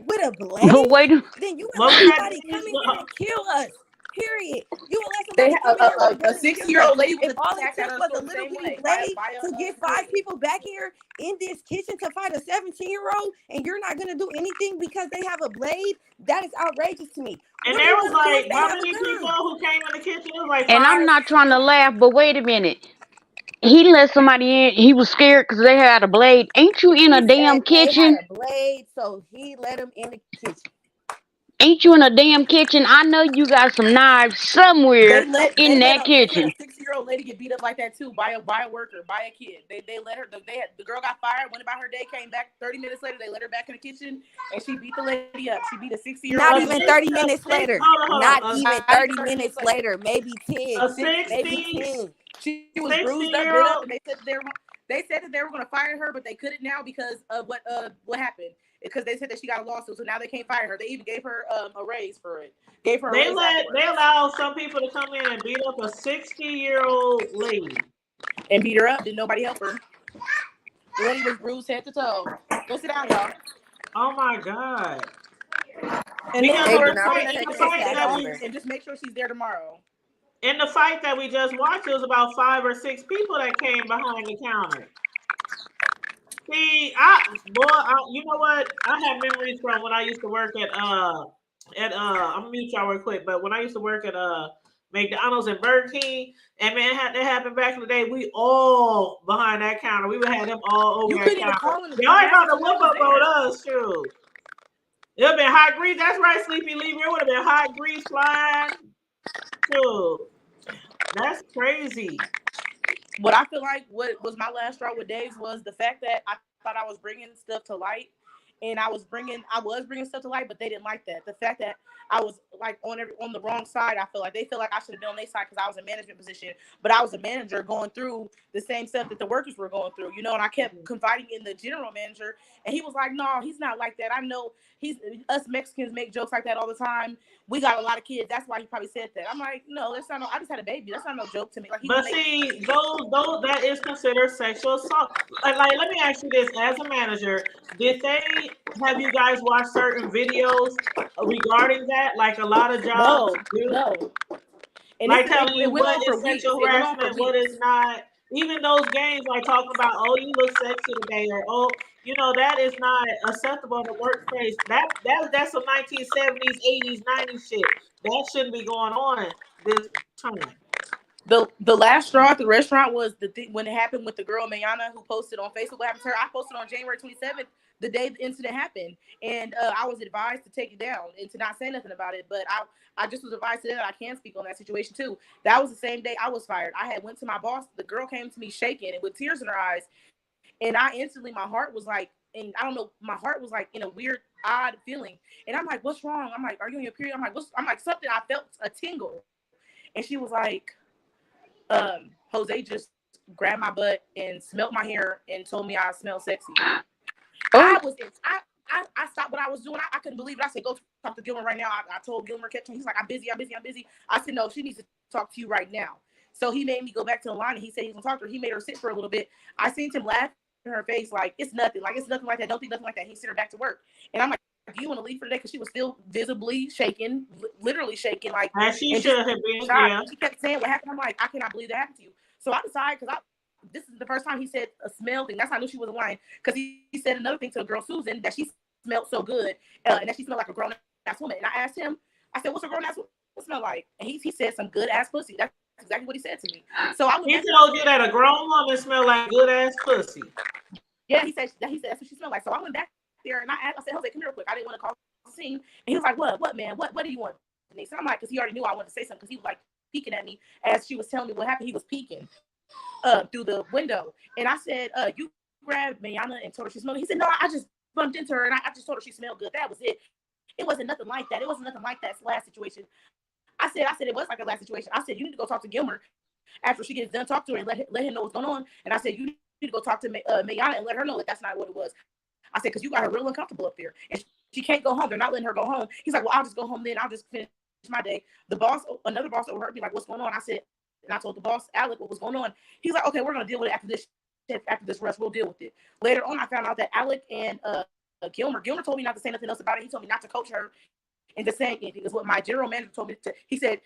with a But blade, wait, then you would What let was that? somebody come in here and kill us. Period. You would let They somebody come in here with a a blade and kill us. 60-year-old lady was If all it attacked at took her was store a the little same bitty way blade by to get 5 employee. people back here in this kitchen to fight a 17-year-old, and you're not gonna do anything because they have a blade, that is outrageous to me. And What there are you was gonna do if like they how have a many people gun? who came in the kitchen? It was like and 5 I'm or not 6 trying to people. laugh, but wait a minute. He let somebody in. He was scared because they had a blade. Ain't you in a He damn said they kitchen? had a blade, so he let them in the kitchen. Ain't you in a damn kitchen? I know you got some knives They somewhere let in that a kitchen. 60-year-old lady get beat up like that too by a worker, by a kid. They let her. The girl got fired, went about her day, came back 30 minutes later. They let her back in the kitchen, and she beat the lady up. She beat a 60-year-old Not A lady even six, up. 30 a minutes six, later. hold Not on, even Not even 30 30 minutes minutes later. later. Maybe 10. a Maybe 60, 10. She was bruised up, 60-year bit up, old. and they said that they were going to fire her, but they couldn't now because of what happened. Because they said that she got a lawsuit, so now they can't fire her. They even gave her a raise for it. Gave her a raise afterwards. They allowed some people to come in and beat up a 60-year-old lady. And beat her up. Didn't nobody help her. The lady was bruised head to toe. Go sit down, y'all. Oh my God. And Because then They in do the not fight, and in protect the their fight staff that we either. just make sure she's there tomorrow. in the fight that we just watched, it was about 5 or 6 people that came behind the counter. See, you know what? I have memories from when I used to work I'm gonna mute y'all real quick, but when I used to work at McDonald's and Burger King, and man, that happened back in the day. We all behind that counter. We would have them all over You that couldn't even counter. call him. Y'all ain't about to whip up on us, shoot. It would have been hot grease. That's right, Sleepy Lever. It would have been hot grease flying. Shoot. That's crazy. What I feel like what was my last straw with Dave's was the fact that I thought I was bringing stuff to light, and I was bringing stuff to light, but they didn't like that. The fact that I was like on the wrong side, I feel like they feel like I should have been on their side because I was in management position, but I was a manager going through the same stuff that the workers were going through, you know. And I kept confiding in the general manager, and he was like, "No, he's not like that. I know us Mexicans make jokes like that all the time. We got a lot of kids. That's why he probably said that." I'm like, "No, that's not. No, I just had a baby. That's not no joke to me." Like, But see, those that is considered sexual assault. Like, let me ask you this: as a manager, did they have you guys watch certain videos regarding that? Like a lot of jobs do, no. And like telling it you went what on for is weeks. sexual It went on for harassment, what weeks. is not. Even those games, like talking about, oh, you look sexy today, or oh, you know, that is not acceptable in the workplace. That's some 1970s, 80s, 90s shit. That shouldn't be going on this time. The last straw at the restaurant was the thing when it happened with the girl Mayana who posted on Facebook what happened to her. I posted on January 27th, the day the incident happened, and I was advised to take it down and to not say nothing about it. But I just was advised today that I can speak on that situation too. That was the same day I was fired. I had went to my boss. The girl came to me shaking and with tears in her eyes, and I instantly my heart was like, and I don't know, my heart was like in a weird, odd feeling. And I'm like, "What's wrong?" I'm like, "Are you on your period?" I'm like, something. I felt a tingle, and she was like, Jose just grabbed my butt and smelled my hair and told me I smelled sexy. I stopped what I was doing. I couldn't believe it. I said, "Go talk to Gilmer right now." I told Gilmer, kept him. He's like, I'm busy. I said, "No, she needs to talk to you right now." So he made me go back to the line, and he said he was gonna talk to her. He made her sit for a little bit. I seen him laugh in her face like it's nothing like that. Don't think nothing like that. He sent her back to work, and I'm like, "Do you want to leave for the day?" Because she was still visibly shaking, literally shaking, like. As she should have been, yeah. She kept saying what happened. I'm like, I cannot believe that happened to you. So I decided, because this is the first time he said a smell thing. That's how I knew she wasn't lying. Because he said another thing to the girl Susan, that she smelled so good, and that she smelled like a grown ass woman. And I asked him, I said, "What's a grown ass woman smell like?" And he said some good ass pussy. That's exactly what he said to me. So I He told you that a grown woman smell like good ass pussy. Yeah, he said that's what she smelled like. So I went back there and I said, "Jose, come here real quick." I didn't want to call the scene. And he was like, "What, man? What do you want?" And so I'm like, because he already knew I wanted to say something, because he was like peeking at me as she was telling me what happened. He was peeking through the window. And I said, "You grabbed Mayana and told her she smelled." He said, "No, I just bumped into her and I just told her she smelled good. That was it. It wasn't nothing like that. It wasn't nothing like that last situation." I said it was like a last situation. I said, "You need to go talk to Gilmer, after she gets done, talk to her and let him know what's going on. And I said, you need to go talk to Mayana and let her know that that's not what it was. I said, because you got her real uncomfortable up there. And she can't go home. They're not letting her go home. He's like, well, I'll just go home then. I'll just finish my day. The boss, another boss overheard me like, what's going on? I said, and I told the boss, Alec, what was going on. He's like, okay, we're going to deal with it after this rush. We'll deal with it. Later on, I found out that Alec and Gilmer told me not to say nothing else about it. He told me not to coach her into saying anything. Is what my general manager told me to. He said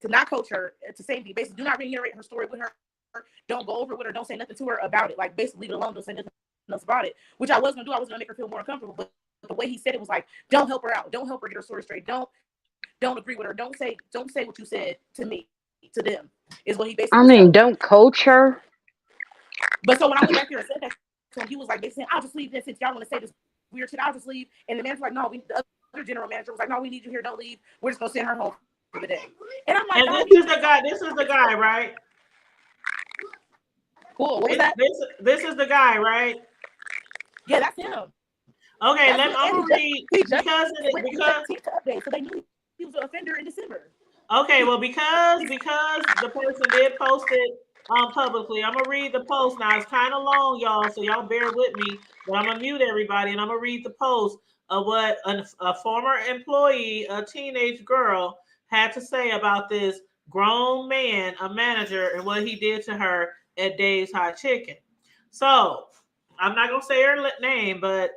to not coach her, to say anything. Basically, do not reiterate her story with her. Don't go over it with her. Don't say nothing to her about it. Like, basically, leave it alone. Don't say nothing else about it. Which I was gonna do. I was gonna make her feel more uncomfortable. But the way he said it was like, don't help her out. Don't help her get her story straight. Don't agree with her. Don't say what you said to me, to them. Is what he basically. I mean, don't coach her. But so when I went back there and said that to him, he was like, they said, I'll just leave this since y'all want to say this weird shit. I'll just leave. And the manager was like, no, the other general manager was like, no, we need you here. Don't leave. We're just gonna send her home for the day. And I'm like, and this is the guy, right? Cool. What was that? This is the guy, right? Yeah, that's him. Okay, I'm gonna read because so they knew he was an offender in December. Okay, well, because the person did post it publicly, I'm gonna read the post. Now it's kind of long, y'all, so y'all bear with me. But I'm gonna mute everybody and I'm gonna read the post of what a former employee, a teenage girl, had to say about this grown man, a manager, and what he did to her at Dave's Hot Chicken. So I'm not gonna say her name, but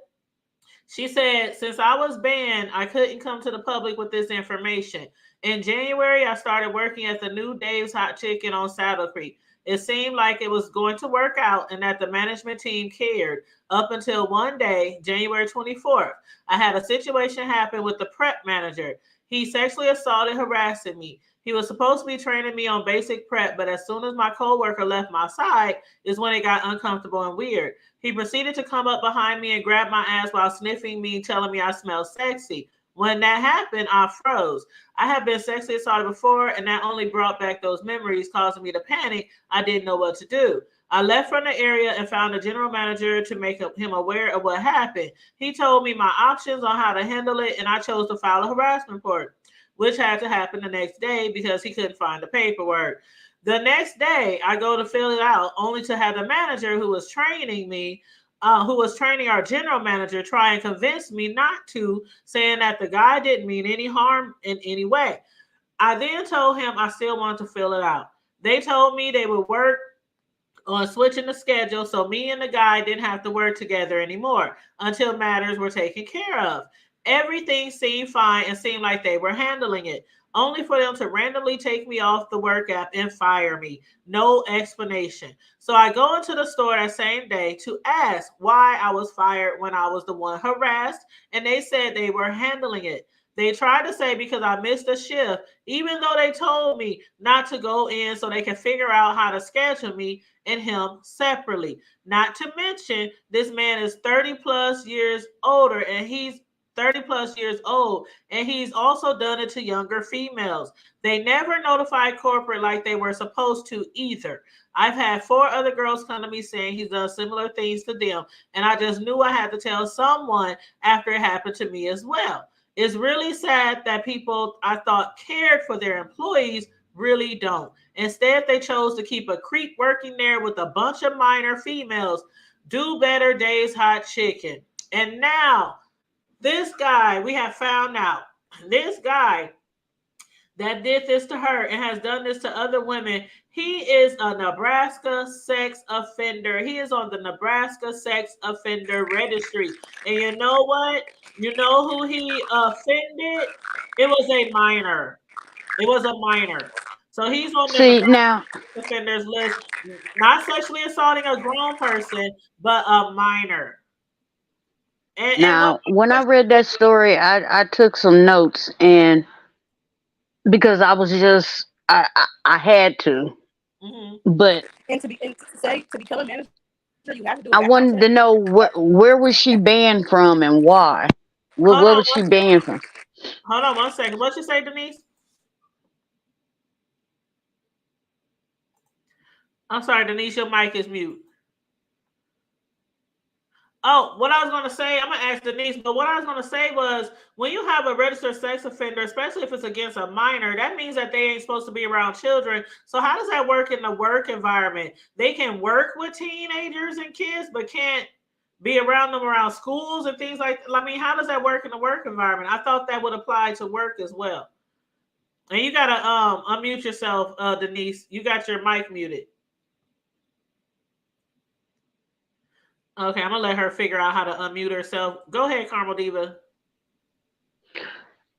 she said, since I was banned, I couldn't come to the public with this information. In January, I started working at the new Dave's Hot Chicken on Saddle Creek. It seemed like it was going to work out and that the management team cared up until one day, January 24th. I had a situation happen with the prep manager. He sexually assaulted, harassing me. He was supposed to be training me on basic prep, but as soon as my coworker left my side is when it got uncomfortable and weird. He proceeded to come up behind me and grab my ass while sniffing me, telling me I smell sexy. When that happened, I froze. I have been sexually assaulted before, and that only brought back those memories, causing me to panic. I didn't know what to do. I left from the area and found a general manager to make him aware of what happened. He told me my options on how to handle it, and I chose to file a harassment report, which had to happen the next day because he couldn't find the paperwork. The next day, I go to fill it out, only to have the manager who was training me, who was training our general manager, try and convince me not to, saying that the guy didn't mean any harm in any way. I then told him I still wanted to fill it out. They told me they would work on switching the schedule so me and the guy didn't have to work together anymore until matters were taken care of. Everything seemed fine and seemed like they were handling it, only for them to randomly take me off the work app and fire me. No explanation. So I go into the store that same day to ask why I was fired when I was the one harassed, and they said they were handling it. They tried to say because I missed a shift, even though they told me not to go in so they can figure out how to schedule me and him separately. Not to mention, this man is 30 plus years older and he's 30 plus years old, and he's also done it to younger females. They never notified corporate like they were supposed to either. I've had 4 other girls come to me saying he's done similar things to them, and I just knew I had to tell someone after it happened to me as well. It's really sad that people I thought cared for their employees really don't. Instead, they chose to keep a creep working there with a bunch of minor females. Do better, Dave's Hot Chicken. And now, this guy, we have found out, this guy that did this to her and has done this to other women, he is a Nebraska sex offender. He is on the Nebraska sex offender registry. And you know what? You know who he offended? It was a minor. It was a minor. So he's on the Nebraska offenders list, not sexually assaulting a grown person, but a minor. Now, when I read that story, I took some notes, and because I was just I had to, but and to become a manager, you have to do. I wanted to know where was she banned from and why? What was she banned from? Hold on 1 second. What you say, Denise? I'm sorry, Denise. Your mic is mute. Oh, what I was going to say, I'm going to ask Denise, but what I was going to say was when you have a registered sex offender, especially if it's against a minor, that means that they ain't supposed to be around children. So how does that work in the work environment? They can work with teenagers and kids, but can't be around them around schools and things like that. I mean, how does that work in the work environment? I thought that would apply to work as well. And you got to unmute yourself, Denise. You got your mic muted. Okay, I'm gonna let her figure out how to unmute herself. Go ahead, Carmel Diva.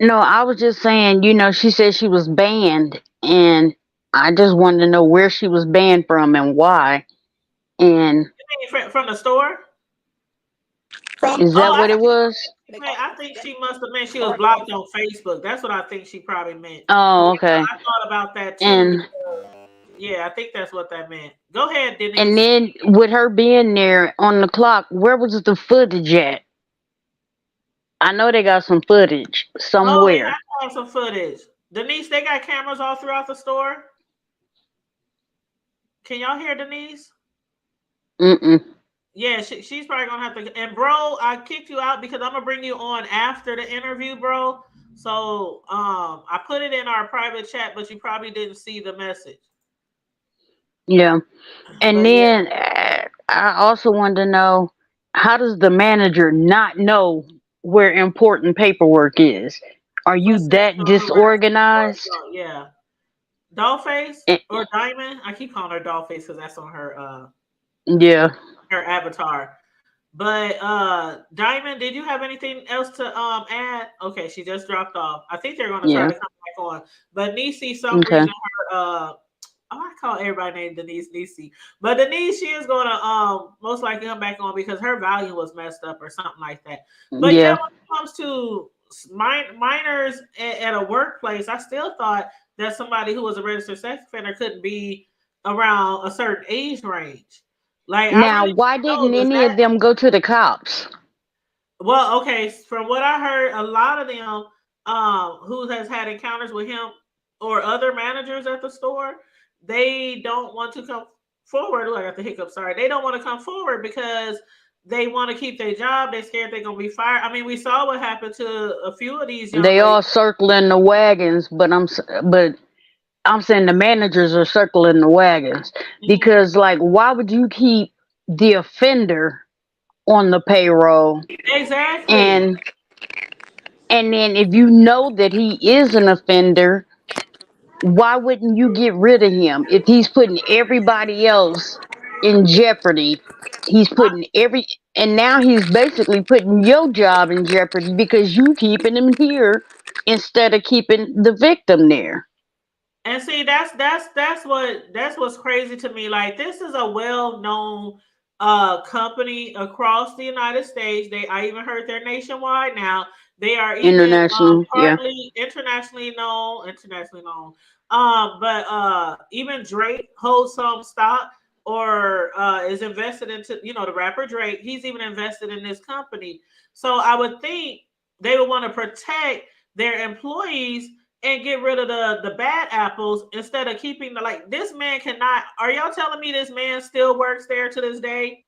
No, I was just saying, she said she was banned, and I just wanted to know where she was banned from and why. And From the store? is that what it was? I think she must have meant she was blocked on Facebook. That's what I think she probably meant. Oh, okay. I thought about that too. And yeah, I think that's what that meant. Go ahead, Denise. and then with her being there on the clock, where was the footage at? I know they got some footage somewhere. Oh, yeah, I have some footage. Denise, they got cameras all throughout the store. Can y'all hear Denise? Mm-mm. Yeah, she's probably gonna have to. And bro, I kicked you out because I'm gonna bring you on after the interview, bro. So I put it in our private chat, but you probably didn't see the message. Yeah. And But then I also wanted to know, how does the manager not know where important paperwork is? Are you that disorganized? Yeah. Dollface And, or Diamond? I keep calling her Dollface because that's on her yeah. her avatar. But Diamond, did you have anything else to add? Okay, she just dropped off. I think they're gonna try to come back on. But Nisi, some reason her I call everybody named Denise Nisi. But Denise, she is gonna most likely come back on because her volume was messed up or something like that. But yeah, when it comes to minors at a workplace, I still thought that somebody who was a registered sex offender couldn't be around a certain age range. Like, now, why didn't any of them go to the cops? Well, okay, from what I heard, a lot of them who has had encounters with him or other managers at the store, they don't want to come forward. Look, I got the hiccup. Sorry, they don't want to come forward because they want to keep their job. They're scared they're gonna be fired. I mean, we saw what happened to a few of these young ladies. All circling the wagons, but I'm saying the managers are circling the wagons because, like, why would you keep the offender on the payroll? Exactly. And then if you know that he is an offender, why wouldn't you get rid of him? If he's putting everybody else in jeopardy, and now he's basically putting your job in jeopardy because you keeping him here instead of keeping the victim there. And see, that's what's crazy to me. Like, this is a well-known company across the United States. I even heard they're nationwide now. They are even partly internationally known. But even Drake holds some stock or is invested into, the rapper Drake. He's even invested in this company. So I would think they would want to protect their employees and get rid of the bad apples instead of keeping this man cannot. Are y'all telling me this man still works there to this day?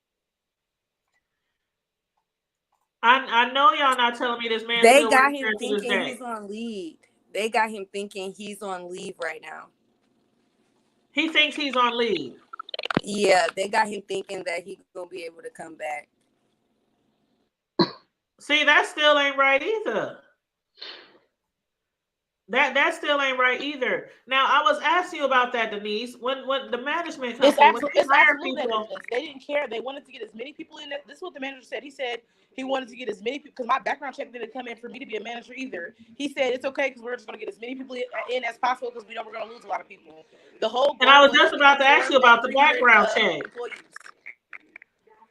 I know y'all not telling me this man. They got him thinking he's on leave. They got him thinking he's on leave right now. He thinks he's on leave. Yeah, they got him thinking that he's gonna be able to come back. See, that still ain't right either. That still ain't right either. Now, I was asking you about that, Denise. When the management company, it's absolute negligence. They didn't care. They wanted to get as many people in there. This is what the manager said. He said he wanted to get as many people because my background check didn't come in for me to be a manager either. He said it's okay because we're just going to get as many people in as possible because we know we're going to lose a lot of people. And I was just about to ask you about the background check.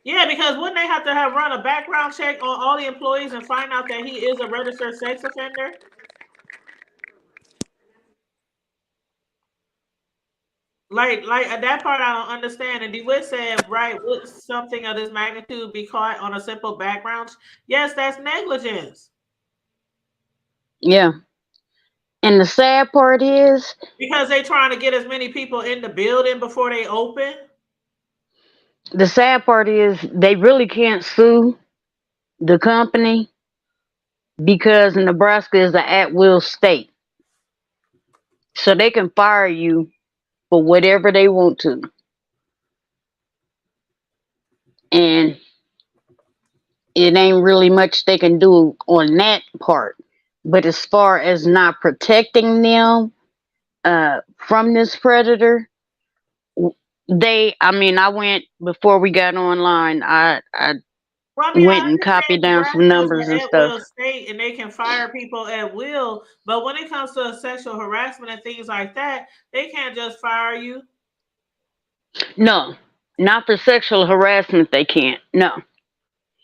Yeah, because wouldn't they have to run a background check on all the employees and find out that he is a registered sex offender? Like that part I don't understand. And DeWitt said, right, would something of this magnitude be caught on a simple background? Yes, that's negligence. Yeah. And the sad part is because they're trying to get as many people in the building before they open. the sad part is they really can't sue the company because Nebraska is an at-will state. So they can fire you for whatever they want to. And it ain't really much they can do on that part. But as far as not protecting them from this predator, I went before we got online. I Well, I mean, I went and copied understand down some Nebraska is numbers an and stuff. at-will state and they can fire people at will, but when it comes to sexual harassment and things like that, they can't just fire you. No, not for sexual harassment. They can't. No,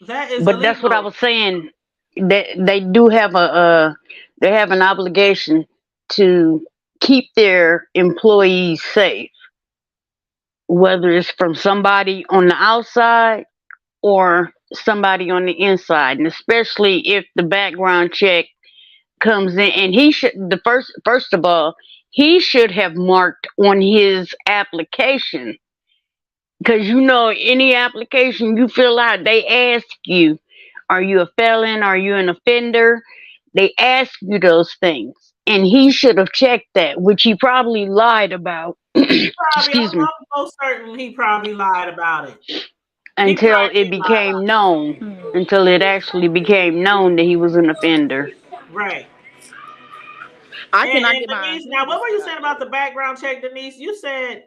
That is but that's what I illegal. was saying. They do have they have an obligation to keep their employees safe, whether it's from somebody on the outside or somebody on the inside, and especially if the background check comes in. And he should first of all, he should have marked on his application, because any application you fill out, they ask you, are you a felon, are you an offender? They ask you those things, and he should have checked that, which he probably lied about. Excuse me. I'm most certain he probably lied about it. Until it Lied about became known, until it actually became known that he was an offender. Right. I And cannot get my. Denise, now what were you saying about the background check, Denise? You said,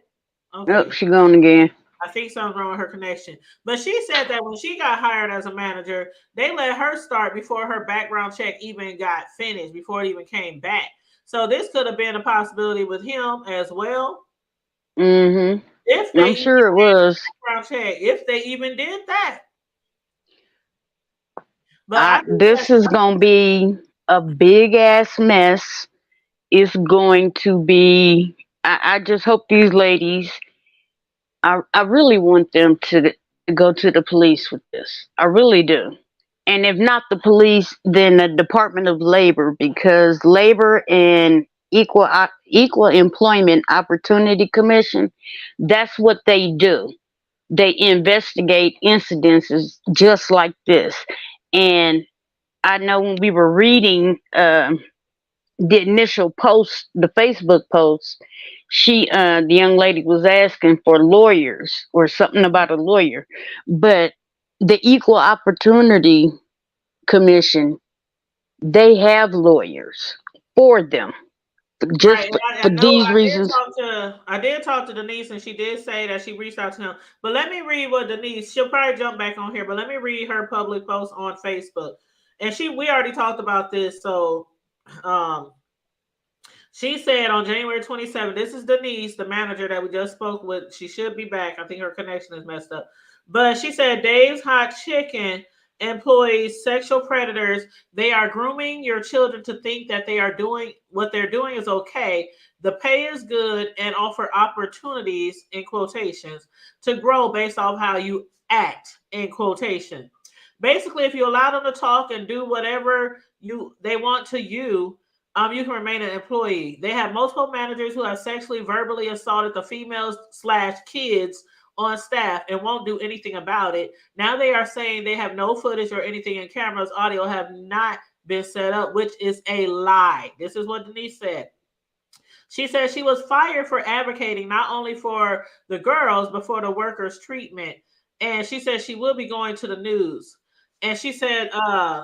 okay. Oh, she gone again. I think something's wrong with her connection. But she said that when she got hired as a manager, they let her start before her background check even got finished, before it even came back. So this could have been a possibility with him as well. Mm-hmm. If they I'm sure it was. Background check, if they even did that. But This is going to be a big ass mess. It's going to be, I just hope these ladies, I really want them to go to the police with this. I really do. And if not the police, then the Department of Labor, because Labor and Equal Employment Opportunity Commission, that's what they do. They investigate incidences just like this. And I know when we were reading the initial post, the Facebook post, the young lady was asking for lawyers or something about a lawyer. But the Equal Opportunity Commission, they have lawyers for them, just right. for these reasons. I did talk to Denise, and she did say that she reached out to him. But let me read what Denise. She'll probably jump back on here, but let me read her public post on Facebook. And we already talked about this, so she said on January 27th, this is Denise, the manager that we just spoke with. She should be back. I think her connection is messed up. But she said, Dave's Hot Chicken employees, sexual predators, they are grooming your children to think that what they're doing is okay. The pay is good and offer opportunities, in quotations, to grow based off how you act, in quotation. Basically, if you allow them to talk and do whatever they want to you can remain an employee. They have multiple managers who have sexually, verbally assaulted the females/kids on staff and won't do anything about it. Now they are saying they have no footage or anything in cameras, audio have not been set up, which is a lie. This is what Denise said. She said she was fired for advocating not only for the girls, but for the workers' treatment. And she said she will be going to the news. And she said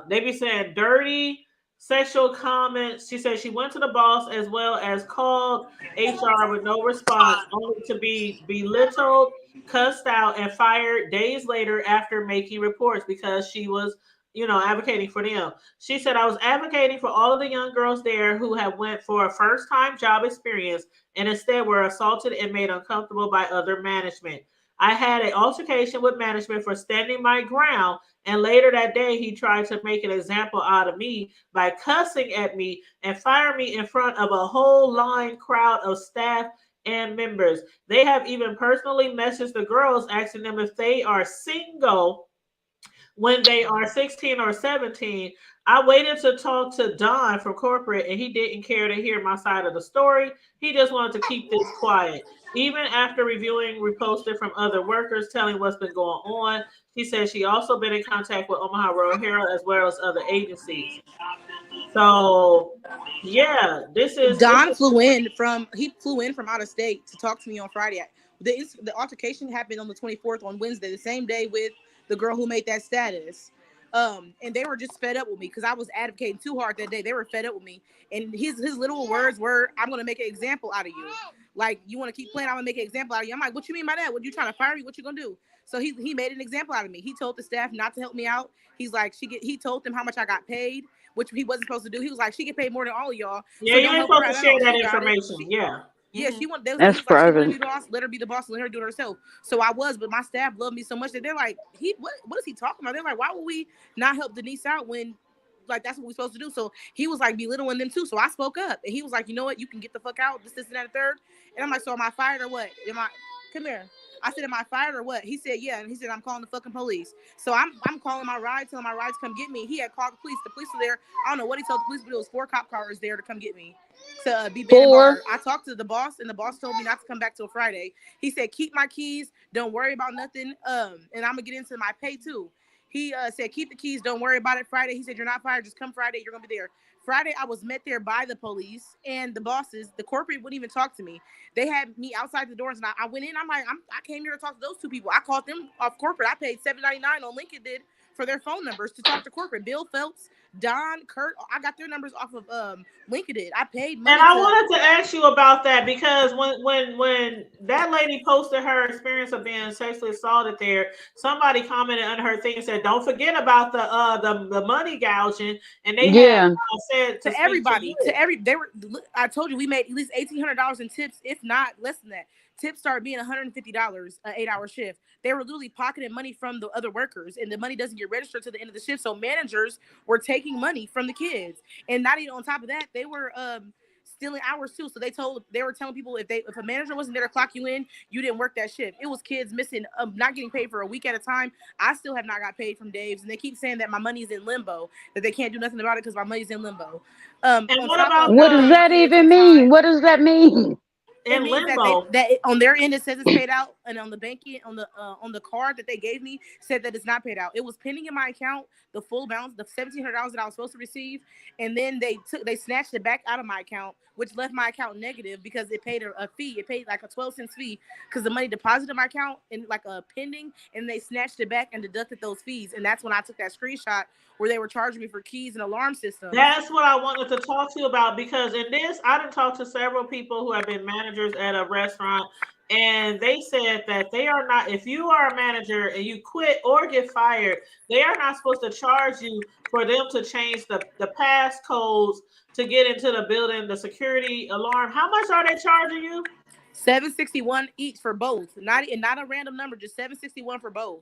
they be saying dirty sexual comments. She said she went to the boss as well as called HR with no response, only to be belittled, cussed out, and fired days later after making reports because she was, advocating for them. She said, I was advocating for all of the young girls there who have went for a first-time job experience and instead were assaulted and made uncomfortable by other management. I had an altercation with management for standing my ground, and later that day, he tried to make an example out of me by cussing at me and fire me in front of a whole line crowd of staff and members. They have even personally messaged the girls asking them if they are single when they are 16 or 17. I waited to talk to Don from corporate, and he didn't care to hear my side of the story. He just wanted to keep this quiet. Even after reviewing reposted from other workers telling what's been going on, she said she also been in contact with Omaha Royal Herald as well as other agencies. So, yeah, Don flew in from out of state to talk to me on Friday. The altercation happened on the 24th on Wednesday, the same day with the girl who made that status. And they were just fed up with me because I was advocating too hard that day. They were fed up with me, and his little words were, "I'm gonna make an example out of you. Like, you want to keep playing, I'm gonna make an example out of you." I'm like, "What you mean by that? What, you trying to fire me? What you gonna do?" So he made an example out of me. He told the staff not to help me out. He's like, he told them how much I got paid, which he wasn't supposed to do. He was like, "She get paid more than all of y'all." Yeah, so you ain't supposed to share that information. Yeah, she want. That's like, she private. wanted to be the boss. Let her be the boss. Let her do it herself. So I was, but my staff loved me so much that they're like, what is he talking about? They're like, why would we not help Denise out when, like, that's what we're supposed to do? So he was like belittling them too. So I spoke up, and he was like, you know what? You can get the fuck out. This, and that, third. And I'm like, so am I fired or what? Come here. I said, am I fired or what? He said, yeah. And he said, I'm calling the fucking police. So I'm calling my ride, telling my ride to come get me. He had called the police. The police were there. I don't know what he told the police, but it was 4 cop cars there to come get me. To be Four. I talked to the boss, and the boss told me not to come back till Friday. He said, keep my keys. Don't worry about nothing. And I'm going to get into my pay too. He said, keep the keys. Don't worry about it. Friday, he said, you're not fired. Just come Friday. You're going to be there. Friday, I was met there by the police and the bosses. The corporate wouldn't even talk to me. They had me outside the doors, and I went in. I'm like, I came here to talk to those 2 people. I called them off corporate. I paid $7.99 on LinkedIn for their phone numbers to talk to corporate. Bill Phelps, Don, Kurt, I got their numbers off of LinkedIn. I paid money. And I wanted to ask you about that because when that lady posted her experience of being sexually assaulted there, somebody commented on her thing and said, "Don't forget about the money gouging." And they had said to everybody, I told you we made at least $1,800 in tips, if not less than that. Tips started being $150 an 8-hour shift. They were literally pocketing money from the other workers, and the money doesn't get registered to the end of the shift. So managers were taking money from the kids, and not even on top of that, they were stealing hours too. So they were telling people if a manager wasn't there to clock you in, you didn't work that shift. It was kids missing, not getting paid for a week at a time. I still have not got paid from Dave's, and they keep saying that my money's in limbo, that they can't do nothing about it because my money's in limbo. And what does that even mean? What does that mean? It means that on their end it says it's paid out, and on the banking on the card that they gave me said that it's not paid out. It was pending in my account, the full balance, the $1,700 that I was supposed to receive, and then they snatched it back out of my account, which left my account negative because it paid a fee. It paid like a 12-cent fee because the money deposited in my account in like a pending, and they snatched it back and deducted those fees. And that's when I took that screenshot where they were charging me for keys and alarm systems. That's what I wanted to talk to you about, because in this, I done talked to several people who have been managers at a restaurant, and they said that they are not, if you are a manager and you quit or get fired, they are not supposed to charge you for them to change the passcodes to get into the building, the security alarm. How much are they charging you? $761 each for both. Not a random number, just $761 for both.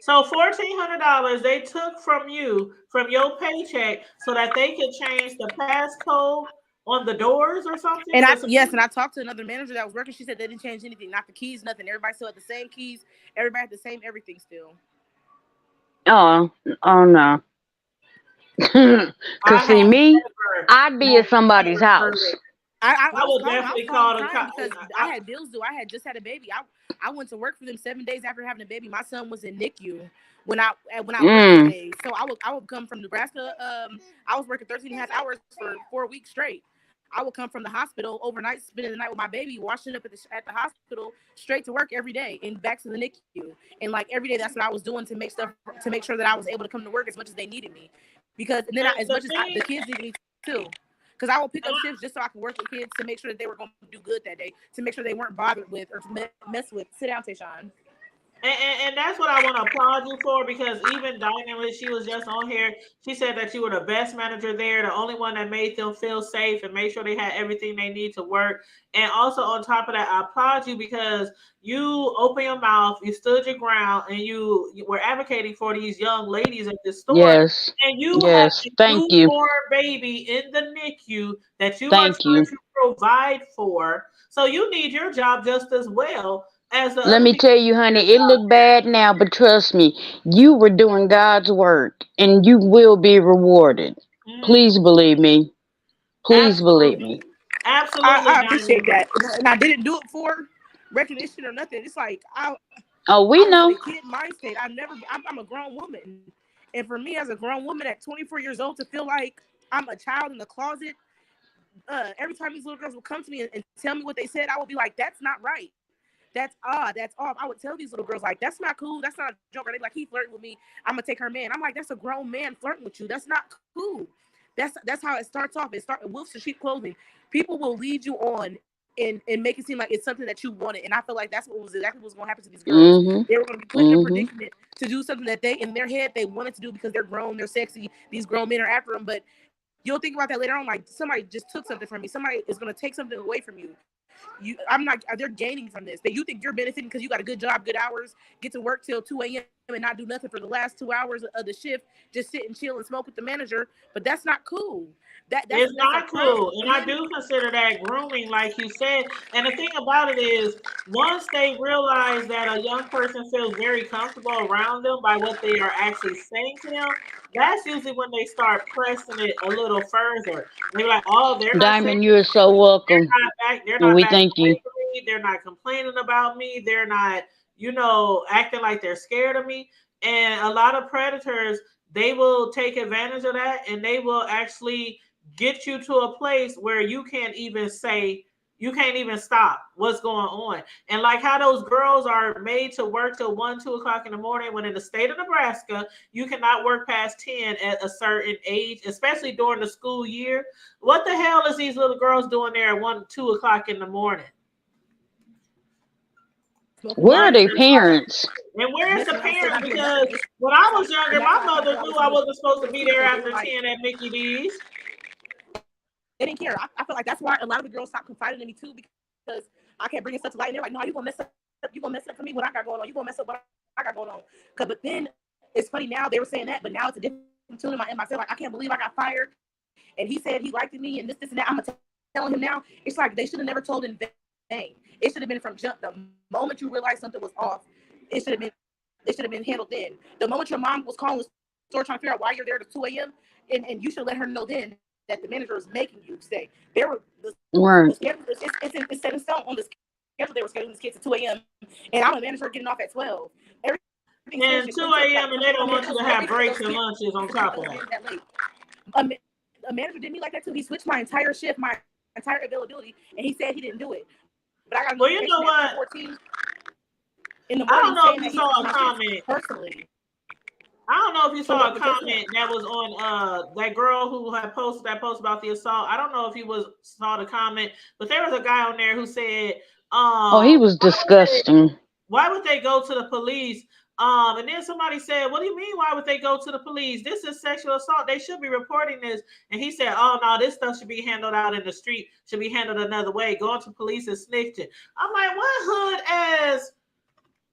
So $1,400 they took from you, from your paycheck, so that they could change the passcode on the doors or something? And I talked to another manager that was working. She said they didn't change anything, not the keys, nothing. Everybody still had the same keys. Everybody had the same everything still. Oh no. Because see me, I'd be at somebody's house. I would definitely call the cops because I had bills due. I had just had a baby. I went to work for them 7 days after having a baby. My son was in NICU when I worked days. So I would come from Nebraska. I was working 13.5 hours for 4 weeks straight. I would come from the hospital overnight, spending the night with my baby, washing up at the hospital, straight to work every day and back to the NICU. And like every day, that's what I was doing to make sure that I was able to come to work as much as they needed me. Because then the kids needed me too. Because I will pick up shifts just so I can work with kids to make sure that they were going to do good that day, to make sure they weren't bothered with or mess with. Sit down, Tayshawn. And that's what I want to applaud you for, because even Dynamite, she was just on here. She said that you were the best manager there, the only one that made them feel safe and made sure they had everything they need to work. And also on top of that, I applaud you because you opened your mouth, you stood your ground, and you were advocating for these young ladies at this store. Yes. And you have a newborn baby in the NICU that you are trying to provide for. So you need your job just as well. as the Let other me people tell you, honey, it look bad now, but trust me, you were doing God's work and you will be rewarded. Mhm. Please believe me. Please believe Absolutely. me. Absolutely, I appreciate Diamond. that, and I didn't do it for recognition or nothing. It's like Oh, I we was in a know. kid mind state. I'm a grown woman. And for me as a grown woman at 24 years old to feel like I'm a child in the closet, every time these little girls would come to me and tell me what they said, I would be like, that's not right. That's odd. That's off. I would tell these little girls, like, that's not cool. That's not a joke. Or they like, he flirting with me. I'm going to take her man. I'm like, that's a grown man flirting with you. That's not cool. That's how it starts off. It starts with wolves in sheep clothing. People will lead you on and make it seem like it's something that you wanted. And I feel like that's what was exactly what was going to happen to these girls. Mm-hmm. They were going to be put in a Mm-hmm. predicament to do something that they, in their head, they wanted to do because they're grown, they're sexy. These grown men are after them. But you'll think about that later on. Like, somebody just took something from me. Somebody is going to take something away from you. I'm not. They're gaining from this. That you think you're benefiting because you got a good job, good hours, get to work till 2 a.m. and not do nothing for the last 2 hours of the shift, just sit and chill and smoke with the manager. But that's not cool. That's It's a not crime. cool. And I do consider that grooming, like you said. And the thing about it is, once they realize that a young person feels very comfortable around them by what they are actually saying to them, that's usually when they start pressing it a little further. They're like, oh, they're not saying Diamond, you are so welcome. they're And not we backing thank away you. from me. They're not complaining about me. They're not, acting like they're scared of me. And a lot of predators, they will take advantage of that and they will actually get you to a place where you can't even stop what's going on. And like how those girls are made to work till 1, 2 o'clock in the morning, when in the state of Nebraska, you cannot work past 10 at a certain age, especially during the school year. What the hell is these little girls doing there at 1, 2 o'clock in the morning? Where are Like, their parents? and where's the Listen, I said parents? I did Because nothing. when I was And younger, that's my how I mother felt knew like I I was wasn't supposed to be too, there because they were after like, 10 at Mickey D's. they didn't care. I feel like that's why a lot of the girls stopped confiding in me too, because I kept bringing stuff to light, and they're like, no, you gonna mess up. You gonna mess up for me what I got going on. You gonna mess up what I got going on. But then it's funny now they were saying that, but now it's a different tune in myself. Like, I can't believe I got fired, and he said he liked me, and this and that. I'm gonna tell him now. It's like they should have never told in vain. It should have been from jump. The moment you realized something was off, it should have been handled then. The moment your mom was calling the store trying to figure out why you're there to 2 a.m. and you should let her know then that the manager is making you stay. There were the Right. schedule. It's set in stone on the schedule. They were scheduling these kids at 2 a.m. and I'm a manager getting off at 12. Everything's And finished 2 and clean. a.m. and they don't want you to have breaks and Those lunches on kids top of that. that late. A manager did me like that too. He switched my entire shift, my entire availability, and he said he didn't do it. But I got a Well, you notification know at what? 3:14 in the I don't morning know saying if you that he saw switched a my shift comment. personally. I don't know if you saw a But guess what? comment that was on that girl who had posted that post about the assault. I don't know if you saw the comment, but there was a guy on there who said, Oh, he was disgusting. why would they go to the police? And then somebody said, what do you mean, why would they go to the police? This is sexual assault. They should be reporting this. And he said, oh, no, this stuff should be handled out in the street, should be handled another way. Going to police is snitching. I'm like, what hood ass?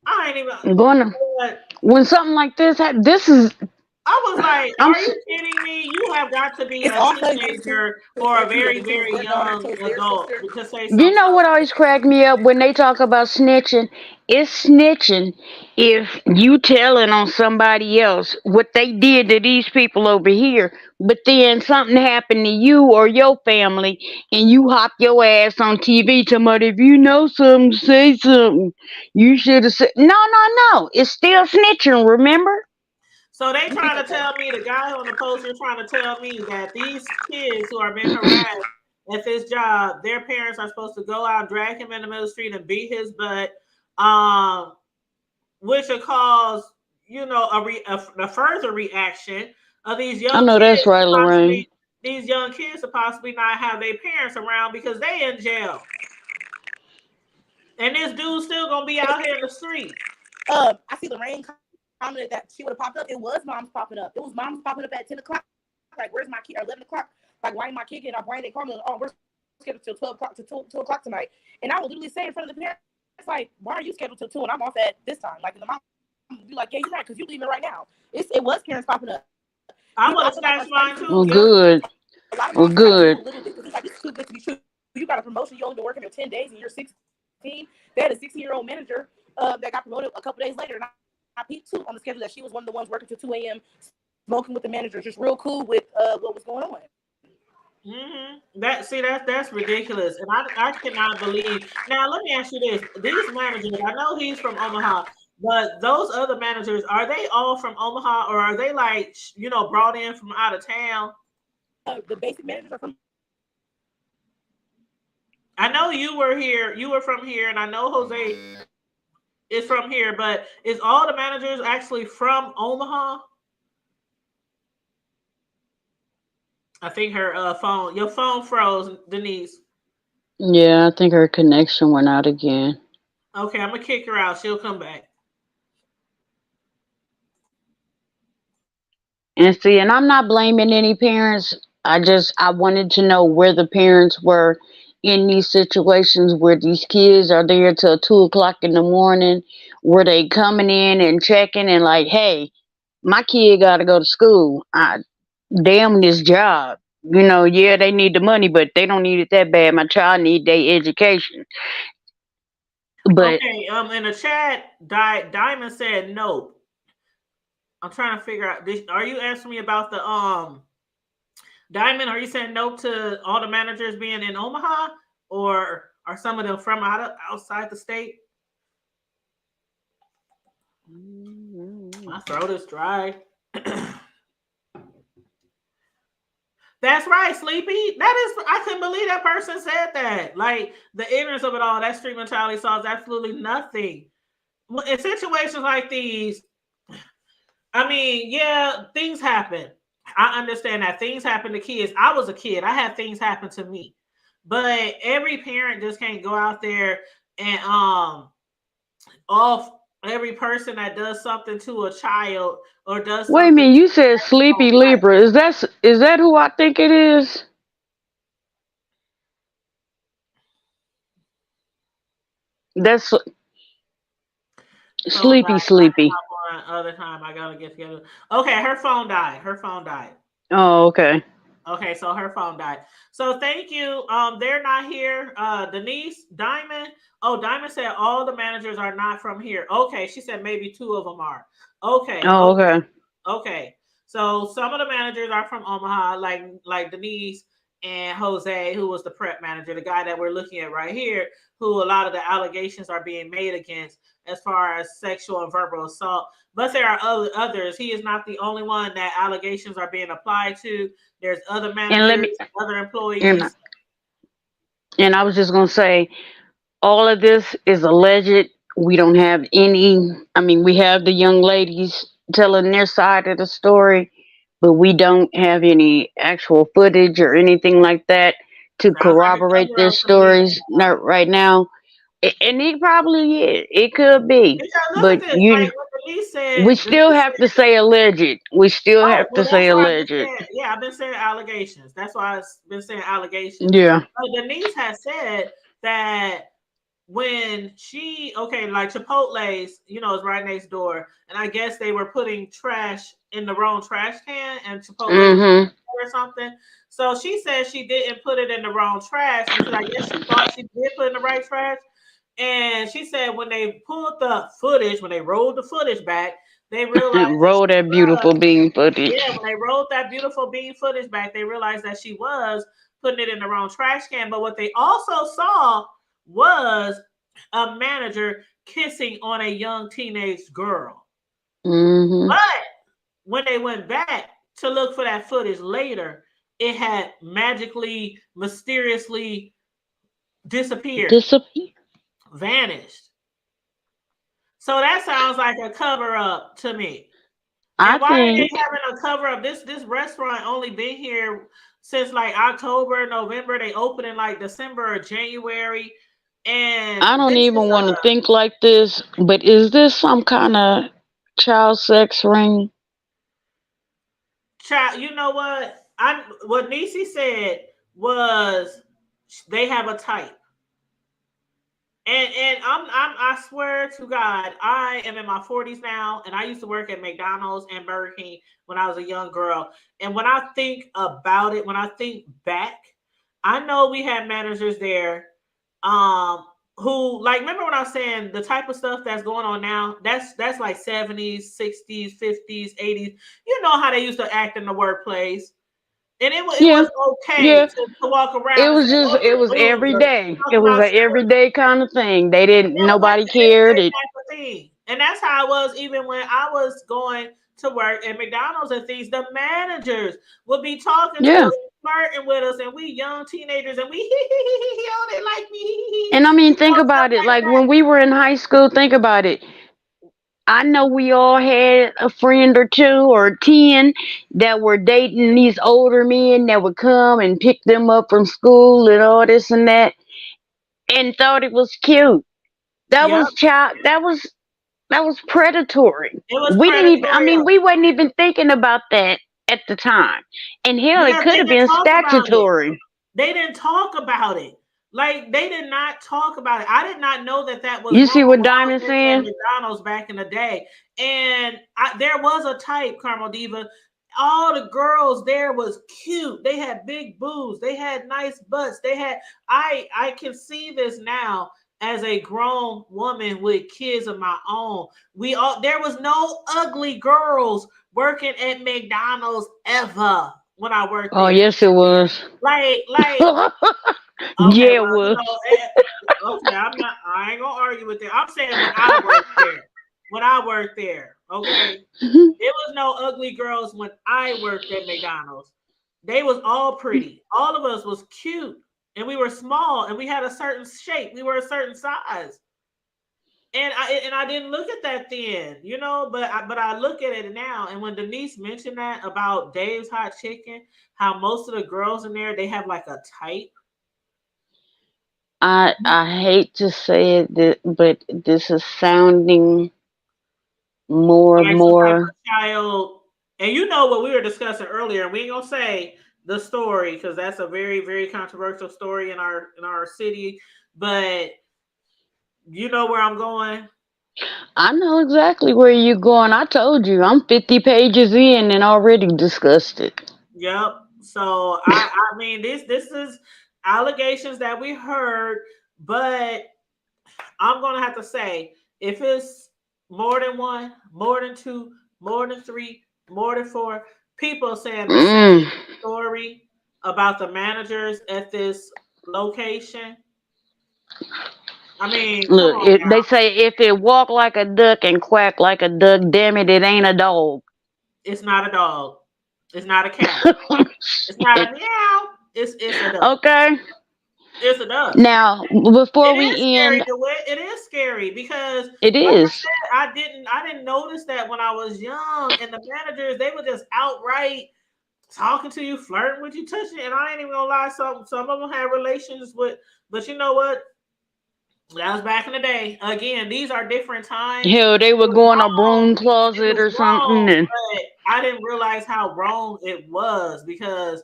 I ain't even Going to, when something like this happens, this is. I was like, I'm. are you kidding me? You have got to be It's a all cutting teenager or a very, very their daughter, young towards their adult sister. to say You something. know what always cracked me up when they talk about snitching? It's snitching if you telling on somebody else what they did to these people over here, but then something happened to you or your family, and you hop your ass on TV talking about if you know something, say something. You should have said no, no, no. It's still snitching. Remember? So they trying to tell me, the guy on the post here trying to tell me that these kids who are being harassed at this job, their parents are supposed to go out, drag him in the middle of the street and beat his butt, which will cause, a further reaction of these I young know kids that's right, Lorraine. to possibly not have their parents around because they in jail. And this dude's still gonna be out here in the street. I see Lorraine commented that she would have popped up. It was moms popping up. It was moms popping up at 10 o'clock. Like, where's my kid? Or 11 o'clock. Like, why ain't my kid getting off? Why ain't they calling me? Oh, we're scheduled till 12 o'clock to 2 o'clock tonight. And I would literally say in front of the parents, like, why are you scheduled till 2 and I'm off at this time? Like, the mom would be like, yeah, you're right, because you leaving right now. It was parents popping up. I would have snatched mine too. Well, good. A lot of Well, moms good. little bit because it's like, it's too good to be true. You got a promotion, you only been working there 10 days and you're 16. team. They had a 16-year-old manager that got promoted a couple days later. And I peeped too on the schedule that she was one of the ones working till 2 a.m. smoking with the manager, just real cool with what was going on. That's ridiculous, and I cannot believe. Now, let me ask you this: these managers, I know he's from Omaha, but those other managers, are they all from Omaha, or are they like brought in from out of town? The basic managers are from. I know you were here, you were from here, and I know Jose is from here, but is all the managers actually from Omaha? I think her your phone froze, Denise. Yeah, I think her connection went out again. Okay, I'm gonna kick her out. She'll come back. And see, and I'm not blaming any parents. I wanted to know where the parents were in these situations where these kids are there till 2 o'clock in the morning. Were they coming in and checking and like, hey, my kid got to go to school. Damn this job. Yeah, they need the money, but they don't need it that bad. My child need their education. But Okay, in the chat, Diamond said no. I'm trying to figure out. Are you asking me about the Diamond? Are you saying no to all the managers being in Omaha, or are some of them from outside the state? My throat is dry. That's right, Sleepy. I couldn't believe that person said that. Like, the ignorance of it all, that street mentality solves absolutely nothing. In situations like these, I mean, yeah, things happen. I understand that things happen to kids. I was a kid. I had things happen to me. But every parent just can't go out there and off every person that does something to a child or does something. wait a minute, you said Sleepy Libra. Is that who I think it is? That's Sleepy. Other time I gotta get together. Okay, her phone died. Oh, okay. Okay, so her phone died. So thank you. They're not here. Denise, Diamond. Oh, Diamond said all the managers are not from here. Okay, she said maybe 2 of them are. Okay. Oh, okay. Okay. So some of the managers are from Omaha, like Denise and Jose, who was the prep manager, the guy that we're looking at right here, who a lot of the allegations are being made against as far as sexual and verbal assault. But there are others. He is not the only one that allegations are being applied to. There's other managers, other employees. And I was just going to say, all of this is alleged. We don't have we have the young ladies telling their side of the story, but we don't have any actual footage or anything like that to corroborate their stories not right now. And it probably is. It could be. But we still have to say alleged. We still have to say alleged. Yeah, I've been saying allegations. That's why I've been saying allegations. Yeah. Denise has said that when like Chipotle's, is right next door, and I guess they were putting trash in the wrong trash can, and Chipotle or something. So she said she didn't put it in the wrong trash because I guess she thought she did put in the right trash. And she said when they pulled the footage, when they rolled the footage back, they realized roll that beautiful bean footage. Yeah, when they rolled that beautiful bean footage back, they realized that she was putting it in the wrong trash can. But what they also saw was a manager kissing on a young teenage girl. But when they went back to look for that footage later, it had magically, mysteriously disappeared. Vanished. So that sounds like a cover up to me. And why are they having a cover up? This restaurant only been here since like October, November. They opened in like December or January. And I don't even want to think like this, but is this some kind of child sex ring? Child, you know what? What Niecy said was they have a type. And I swear to God, I am in my 40s now, and I used to work at McDonald's and Burger King when I was a young girl. And when I think about it, when I think back, I know we had managers there who, like, remember when I was saying the type of stuff that's going on now, that's like 70s, 60s, 50s, 80s. You know how they used to act in the workplace. And it Yeah, was okay yeah. to walk around It and was say, just, oh, it you're was a every loser. day. Talk It was about an everyday kind of thing. They didn't, it was like nobody the cared. everyday It, type of thing. And that's how it was even when I was going to work at McDonald's and things. The managers would be talking to yeah. us, flirting with us, and we young teenagers, and we oh, they like me, And I mean, think stuff about it. like Like that. when we were in high school, think about it. I know we all had a friend or two or 10 that were dating these older men that would come and pick them up from school and all this and that and thought it was cute. That Yep, was that was predatory. it was We didn't even, I predatory. mean, we wasn't even thinking about that at the time. And hell, it Because could they have didn't been talk about it. statutory. They didn't talk about it. Like, they did not talk about it. I did not know that was You see normal what when I was Diamond's working at saying? McDonald's back in the day. And there was a type, Carmel Diva. All the girls there was cute. They had big boobs. They had nice butts. They had I can see this now as a grown woman with kids of my own. There was no ugly girls working at McDonald's ever when I worked Oh, there. yes, it was. Like, Yeah, okay, it well, was. okay, I ain't gonna argue with that. I'm saying when I worked there. When I worked there, okay. There was no ugly girls when I worked at McDonald's. They was all pretty. All of us was cute. And we were small and we had a certain shape. We were a certain size. And I didn't look at that then, but I look at it now. And when Denise mentioned that about Dave's Hot Chicken, how most of the girls in there, they have like a type. I hate to say it, but this is sounding more and Like some type more. of child. And you know what we were discussing earlier, we ain't gonna say the story because that's a very, very controversial story in our city. But you know where I'm going. I know exactly where you're going. I told you, I'm 50 pages in and already discussed it. Yep. So I mean this is allegations that we heard, but I'm gonna have to say if it's more than one, more than two, more than three, more than four, people saying the same Mm. story about the managers at this location. I mean, come Look, on they now. say if it walk like a duck and quack like a duck, damn it, it ain't a dog. It's not a dog. It's not a cat. It's not a meow. It's a duck. Okay. It's a duck. Now, It before is we scary, end, DeWitt. It is scary because, it like I is. said, I didn't notice that when I was young, and the managers they were just outright talking to you, flirting with you, touching, and I ain't even gonna lie. Some of them had relations with, but you know what? That was back in the day. Again, these are different times. Hell, they It would was go in a wrong. broom It closet was or something, wrong, and but I didn't realize how wrong it was because,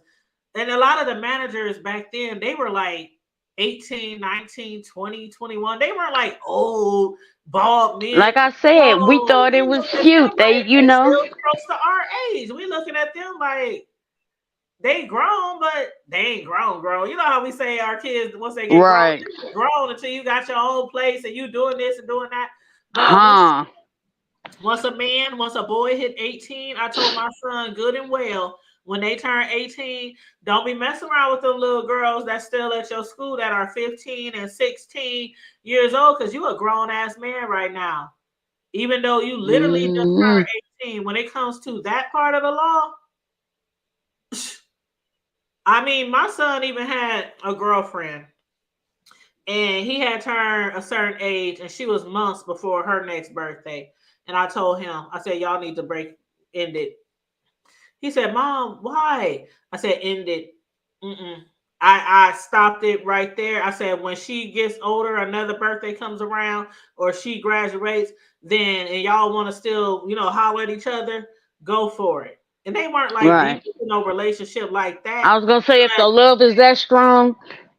and a lot of the managers back then, they were like 18, 19, 20, 21. They weren't like old, bald men. like I said, we No, thought we it was looked at them cute. like they still close to our age. We looking at them like they grown, but they ain't grown. You know how we say our kids once they get grown, right, you ain't grown until you got your own place and you doing this and doing that. But huh? once a boy hit 18, I told my son good and well, when they turn 18, don't be messing around with them little girls that's still at your school that are 15 and 16 years old, because you a grown ass man right now. Even though you literally just Hmm. turned 18, when it comes to that part of the law, I mean, my son even had a girlfriend and he had turned a certain age and she was months before her next birthday. And I told him, I said, y'all need to end it. He said, Mom, why? I said, end it. Mm-mm. I stopped it right there. I said, when she gets older, another birthday comes around or she graduates, then and y'all want to still, holler at each other, go for it. And they weren't like deep, Right. relationship like that. I was gonna say if But the love is that strong,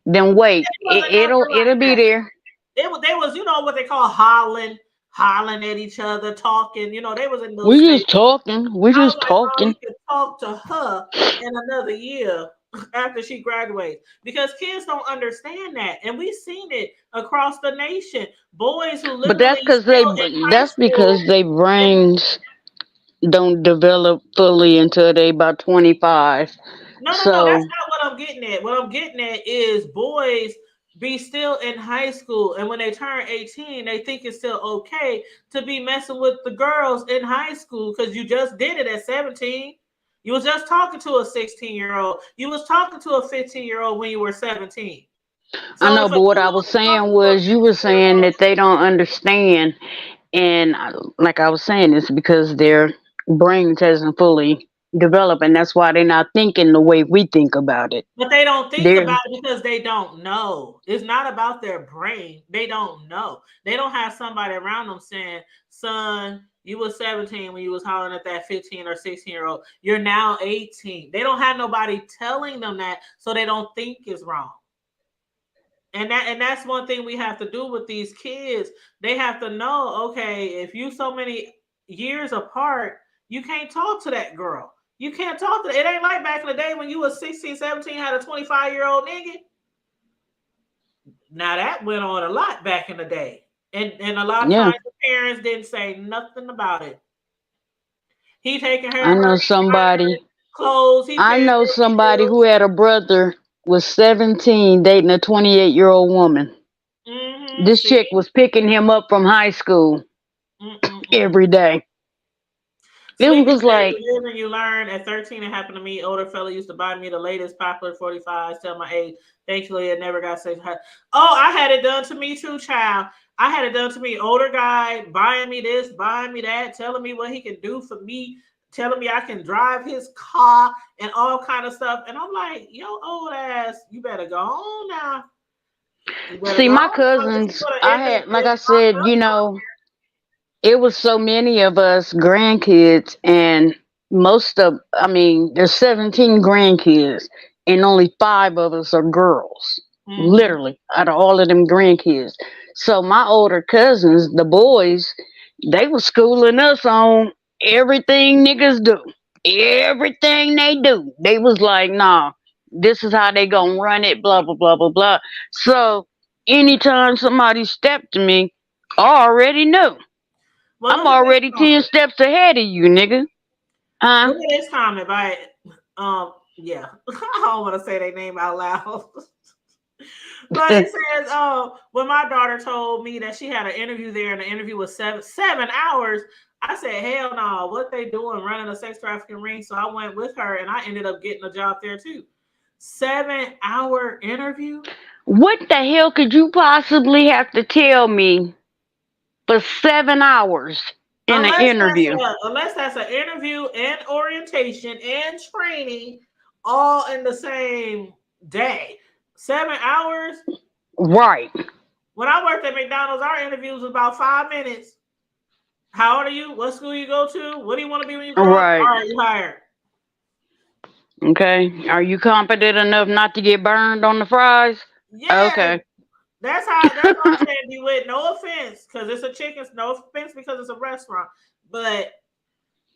then wait, it wasn't it'll nothing like be that. there. They was, what they call hollering hollering at each other, talking. You know, they was in those We stages. just talking. We I was just like, bro, you talking. can talk to her in another year after she graduates, because kids don't understand that, and we've seen it across the nation. Boys who But that's literally because still in high that's school. because they brains don't develop fully until they about 25. No, that's So not what I'm getting at. What I'm getting at is boys be still in high school, and when they turn 18, they think it's still okay to be messing with the girls in high school because you just did it at 17. You was just talking to a 16-year-old. You was talking to a 15-year-old when you were 17. I So know, if a but what I dude was is talking saying to a was you were saying 15-year-old, that they don't understand, and like I was saying, it's because their brains hasn't fully developed, and that's why they're not thinking the way we think about it. but they don't think They're about it because they don't know. It's not about their brain. They don't know. They don't have somebody around them saying, son, you was 17 when you was hollering at that 15 or 16-year-old. You're now 18. They don't have nobody telling them that, so they don't think it's wrong. And that's one thing we have to do with these kids. They have to know, okay, if you so many years apart, you can't talk to that girl. You can't talk to it. Ain't like back in the day when you was 16, 17, had a 25-year-old nigga. Now that went on a lot back in the day. And a lot of yeah. times the parents didn't say nothing about it. He taking I her know designer somebody. clothes, he I paying know her somebody bills. who had a brother was 17 dating a 28-year-old woman. This See? chick was picking him up from high school Mm-mm-mm. every day. It Sleeping was stage, like, you live and you learn. At 13, it happened to me. Older fella used to buy me the latest popular 45s, tell my age. Thankfully, it never got safe. Oh, I had it done to me too, child. I had it done to me. Older guy buying me this, buying me that, telling me what he can do for me, telling me I can drive his car and all kind of stuff. And I'm like, yo, old ass, you better go on now. You better see, go my on now, because cousins, you're going to I end up had, like getting I locked said, up. it was so many of us grandkids, and I mean, there's 17 grandkids, and only 5 of us are girls, Mm-hmm. literally, out of all of them grandkids. So my older cousins, the boys, they were schooling us on everything niggas do. Everything they do. They was like, nah, this is how they gonna run it, blah, blah, blah, blah, blah. So anytime somebody stepped to me, I already knew. Well, I'm look at this already 10 comment. steps ahead of you, nigga. Huh? Look at this comment by yeah. I don't want to say their name out loud. But it says, oh, when my daughter told me that she had an interview there and the interview was 7 hours, I said, hell no, what they doing running a sex trafficking ring? So I went with her and I ended up getting a job there too. 7 hour interview? What the hell could you possibly have to tell me for 7 hours in an interview? Unless that's an interview and orientation and training all in the same day. 7 hours? Right. When I worked at McDonald's, our interviews was about 5 minutes. How old are you? What school you go to? What do you want to be when you grow up? Right. All right, you hired. Okay. Are you competent enough not to get burned on the fries? Yeah, Okay. that's what I'm saying. Be with no offense, because it's a chicken. No offense, because it's a restaurant. But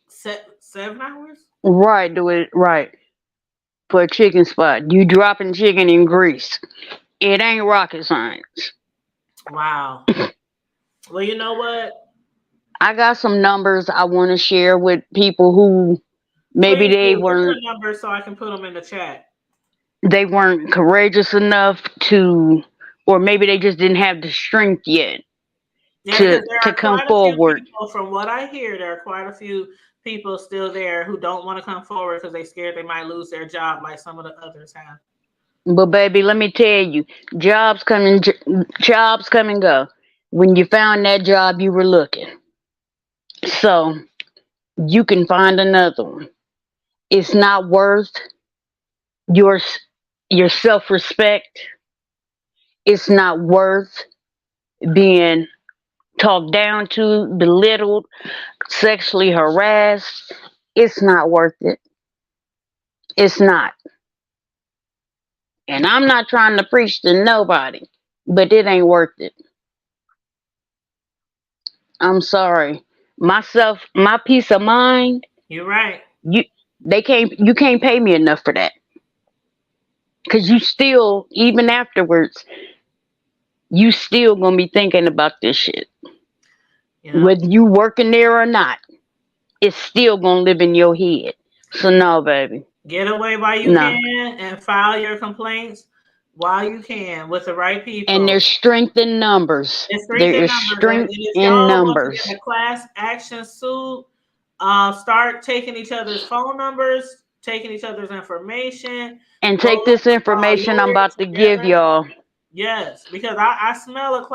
7 hours? Right, do it right. For a chicken spot. You dropping chicken in grease. It ain't rocket science. Wow. Well, you know what? I got some numbers I want to share with people who maybe Please do. What's your number so I can put them in the chat? they weren't courageous enough to, or maybe they just didn't have the strength yet Yeah, because there to are come quite a few forward. people, from what I hear, there are quite a few people still there who don't want to come forward because they're scared they might lose their job like some of the others have. But baby, let me tell you, jobs come and go. When you found that job, you were looking, so you can find another one. It's not worth your your self respect. It's not worth being talked down to, belittled, sexually harassed. It's not worth it. It's not. And I'm not trying to preach to nobody, but it ain't worth it. I'm sorry. My peace of mind, You're right. you you can't pay me enough for that. Cause you still, even afterwards, you still gonna be thinking about this shit. You know. Whether you working there or not, it's still gonna live in your head. So no, baby. Get away while you No. can and file your complaints while you can with the right people. And there's strength in numbers. It's strength There in is numbers. strength And if in y'all want to numbers. get a class action suit, start taking each other's phone numbers, taking each other's information. And Go take this look for information I'm lawyers about to give together. y'all. Yes, because I smell a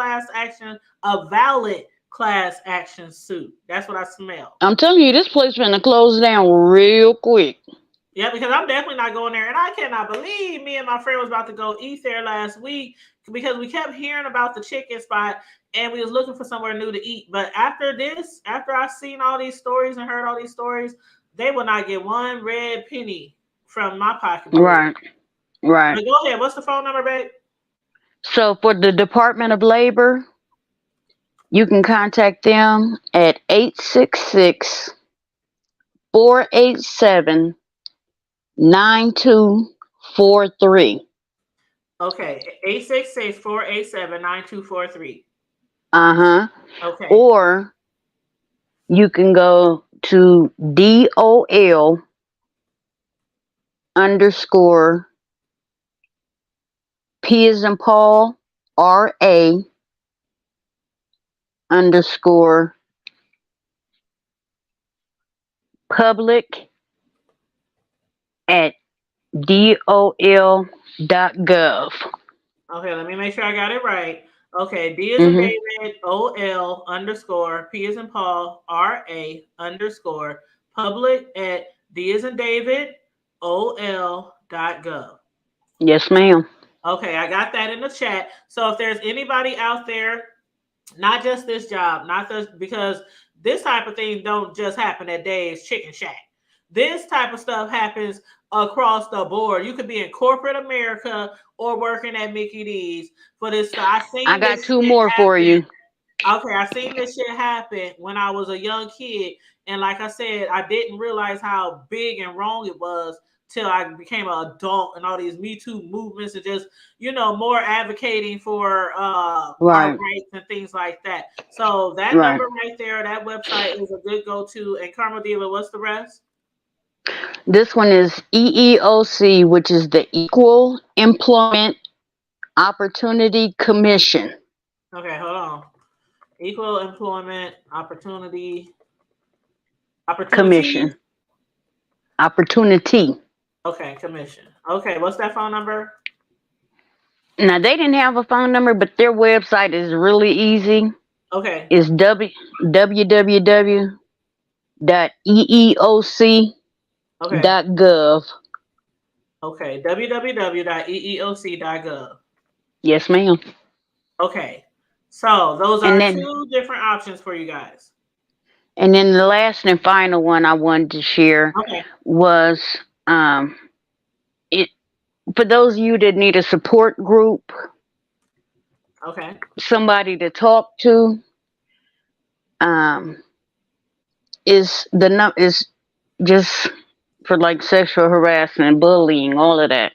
valid class action suit. That's what I smell. I'm telling you, this place finna close down real quick. Yeah, because I'm definitely not going there. And I cannot believe me and my friend was about to go eat there last week because we kept hearing about the chicken spot and we was looking for somewhere new to eat. But after I seen all these stories and heard all these stories, they will not get one red penny from my pocket. Right. Right. But go ahead. What's the phone number, babe? So for the Department of Labor, you can contact them at 866-487-9243. Okay, 866-487-9243. Uh-huh. Okay. Or you can go to DOL _ P as in Paul, RA _ public at DOL.gov. Okay, let me make sure I got it right. Okay, D is in David, OL _ P is in Paul, RA _ public at D is in David, OL.gov. Yes, ma'am. Okay, I got that in the chat. So if there's anybody out there, not just this job, because this type of thing don't just happen at Dave's Chicken Shack. This type of stuff happens across the board. You could be in corporate America or working at Mickey D's for this stuff. I got two more for you. Okay, I seen this shit happen when I was a young kid. And like I said, I didn't realize how big and wrong it was till I became an adult and all these Me Too movements and just, more advocating for our rights and things like that. So that number right there, that website is a good go-to. And Karma Diva, what's the rest? This one is EEOC, which is the Equal Employment Opportunity Commission. Okay, hold on. Equal Employment Opportunity Commission. Opportunity. Okay, commission. Okay, what's that phone number? Now, they didn't have a phone number, but their website is really easy. Okay. It's www.eeoc.gov. Okay, www.eeoc.gov. Yes, ma'am. Okay, so those are two different options for you guys. And then the last and final one I wanted to share was it for those of you that need a support group, somebody to talk to, is just for like sexual harassment, bullying, all of that.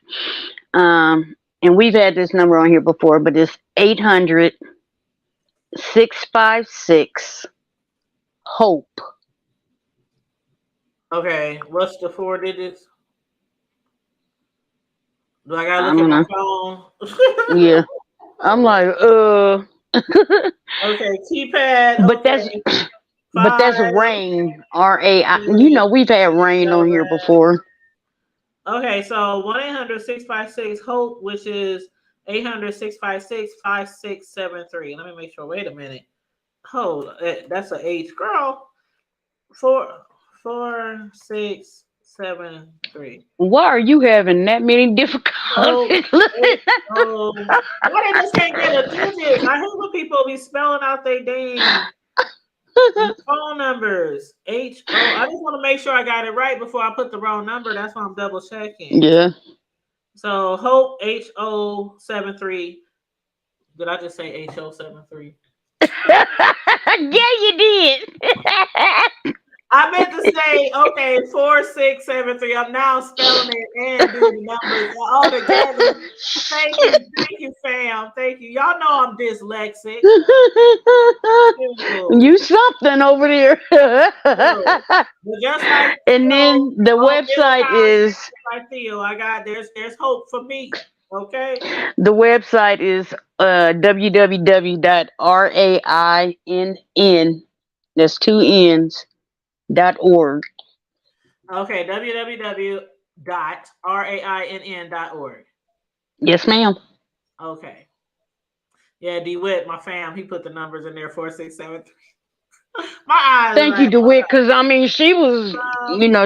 And we've had this number on here before, but it's 800-656-HOPE. Okay, what's the 4 digits? Do I gotta look at my phone? Yeah, I'm like, Okay, keypad. But that's Rain, RAI. We've had Rain on here before. Okay, so 1-800-656-HOPE, which is 800-656-5673. Let me make sure. Wait a minute. Hold, that's an H, girl. 4673. Why are you having that many difficulties? Why they just can't get a digit? I hate when people be spelling out their damn phone numbers. I just want to make sure I got it right before I put the wrong number. That's why I'm double checking. Yeah. So HOPE HO73. Did I just say HO73? Yeah, you did. I meant to say, okay, 4673. I'm now spelling it and doing the numbers all together. Thank you, fam. Thank you. Y'all know I'm dyslexic. You something over there. But just like And Theo, then the on website Milltown, is like Theo, I got there's hope for me. Okay. the website is www.rainn, that's two N's, .org. Okay, www.rainn.org. Yes, ma'am. Okay. Yeah, DeWitt, my fam, he put the numbers in there 4673. My eyes Thank you, like, DeWitt, because I mean, she was,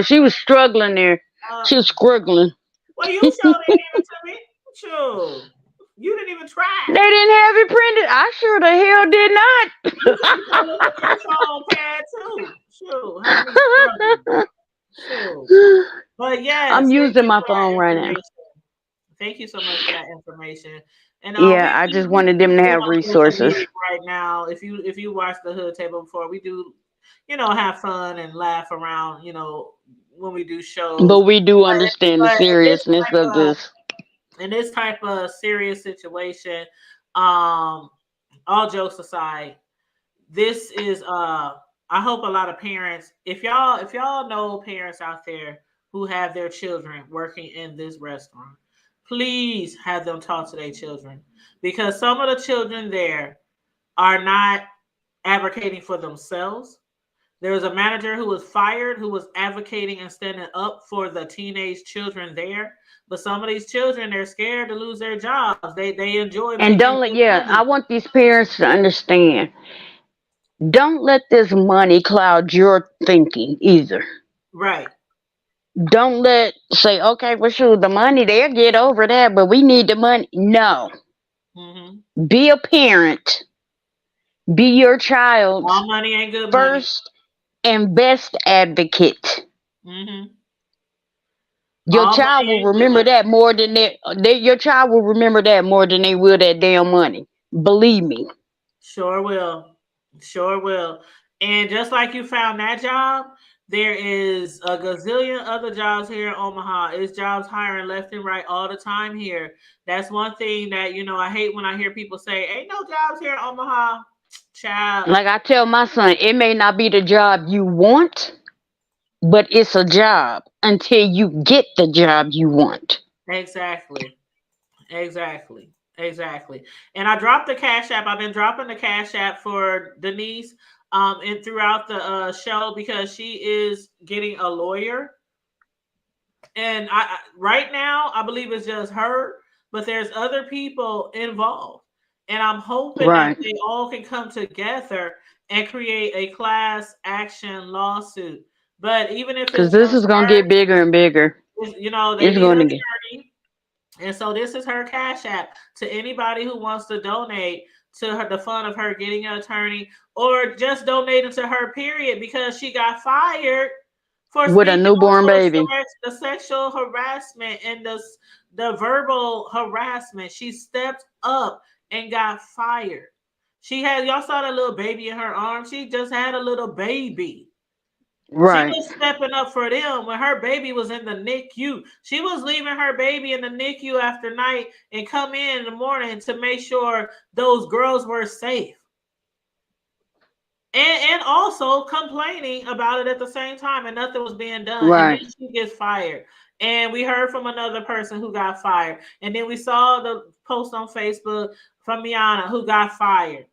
she was struggling there. She was struggling. well, you showed it even to me. Sure. You didn't even try. They didn't have it printed. I sure the hell did not. You can look at your phone pad too. Sure. Have me struggling. Sure. But yes, I'm thank using you my for that phone right now. information. Thank you so much for that information. And Yeah, I just wanted them to we have on social resources. media right now. If you watch the Hood Table before, we do, have fun and laugh around, when we do shows. But we do understand the But seriousness of this. in this type of serious situation, all jokes aside, this is I hope a lot of parents, if y'all know parents out there who have their children working in this restaurant, please have them talk to their children, because some of the children there are not advocating for themselves. There was a manager who was fired who was advocating and standing up for the teenage children there. But some of these children, they're scared to lose their jobs. They enjoy And making good money. I want these parents to understand. Don't let this money cloud your thinking either. Right. Don't say, okay, well, shoot, the money, they'll get over that, but we need the money. No. Mm-hmm. Be a parent. Be your child's All money ain't good first and best advocate. Mm-hmm. Your child will remember that more than your child will remember that more than they will that damn money. Believe me. Sure will. Sure will. And just like you found that job, there is a gazillion other jobs here in Omaha. It's jobs hiring left and right all the time here. That's one thing that, I hate when I hear people say, ain't no jobs here in Omaha. Child. Like I tell my son, it may not be the job you want, but it's a job until you get the job you want. Exactly. And I dropped the Cash App. I've been dropping the Cash App for Denise and throughout the show, because she is getting a lawyer. And right now, I believe it's just her, but there's other people involved. And I'm hoping that they all can come together and create a class action lawsuit. But even if because this is going to get bigger and bigger. They need an attorney. And so this is her Cash App to anybody who wants to donate to the fund of her getting an attorney, or just donating to her, period, because she got fired for with a newborn baby. The sexual harassment and the verbal harassment. She stepped up and got fired. Y'all saw that little baby in her arms. She just had a little baby. Right. She was stepping up for them when her baby was in the NICU. She was leaving her baby in the NICU after night and come in the morning to make sure those girls were safe. And also complaining about it at the same time, and nothing was being done. Right. And then she gets fired. And we heard from another person who got fired. And then we saw the post on Facebook from Miana who got fired.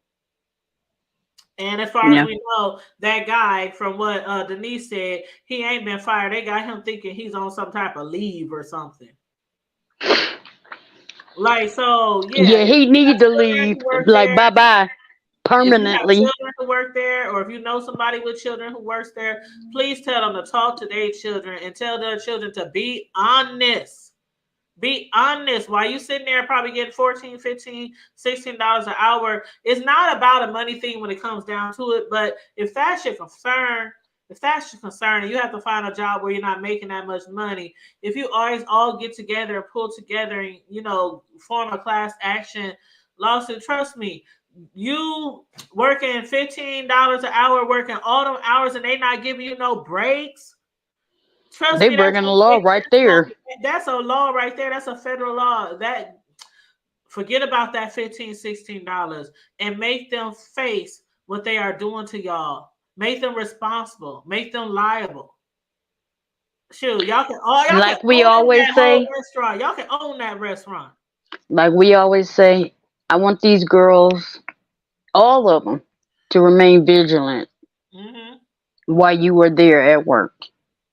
And as far as we know, that guy, from what Denise said, he ain't been fired. They got him thinking he's on some type of leave or something. Like, so, yeah, he need to leave. Like, bye-bye. Permanently. If you have children who work there, or if you know somebody with children who works there, please tell them to talk to their children and tell their children to be honest. Be honest. While you sitting there probably getting $14, $15, $16 an hour, it's not about a money thing when it comes down to it. But if that's your concern, and you have to find a job where you're not making that much money, if you always all get together and pull together and, form a class action lawsuit, trust me, you working $15 an hour, working all them hours, and they not giving you no breaks. Trust They me, breaking the law right there. That's a law right there. That's a federal law. That forget about that $15, $16 and make them face what they are doing to y'all. Make them responsible. Make them liable. Shoot, y'all can Like we always say, restaurant. Y'all can own that restaurant. like we always say, I want these girls, all of them, to remain vigilant Mm-hmm. while you were there at work.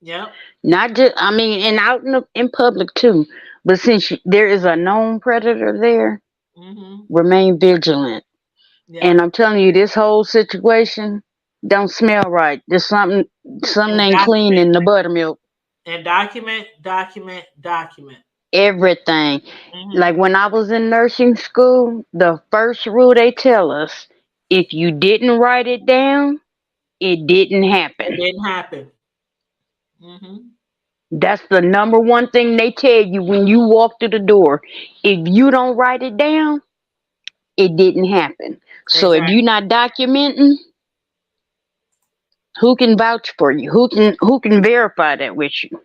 Yep. Not just, I mean, and out in public too. But since there is a known predator there, Mm-hmm. remain vigilant. Yeah. And I'm telling you, this whole situation don't smell right. There's something ain't clean in the buttermilk. And document. Everything. Mm-hmm. Like when I was in nursing school, the first rule they tell us, if you didn't write it down, it didn't happen. It didn't happen. Mm-hmm. That's the number one thing they tell you when you walk through the door. If you don't write it down, it didn't happen. So if you're not documenting, who can vouch for you? Who can verify that with you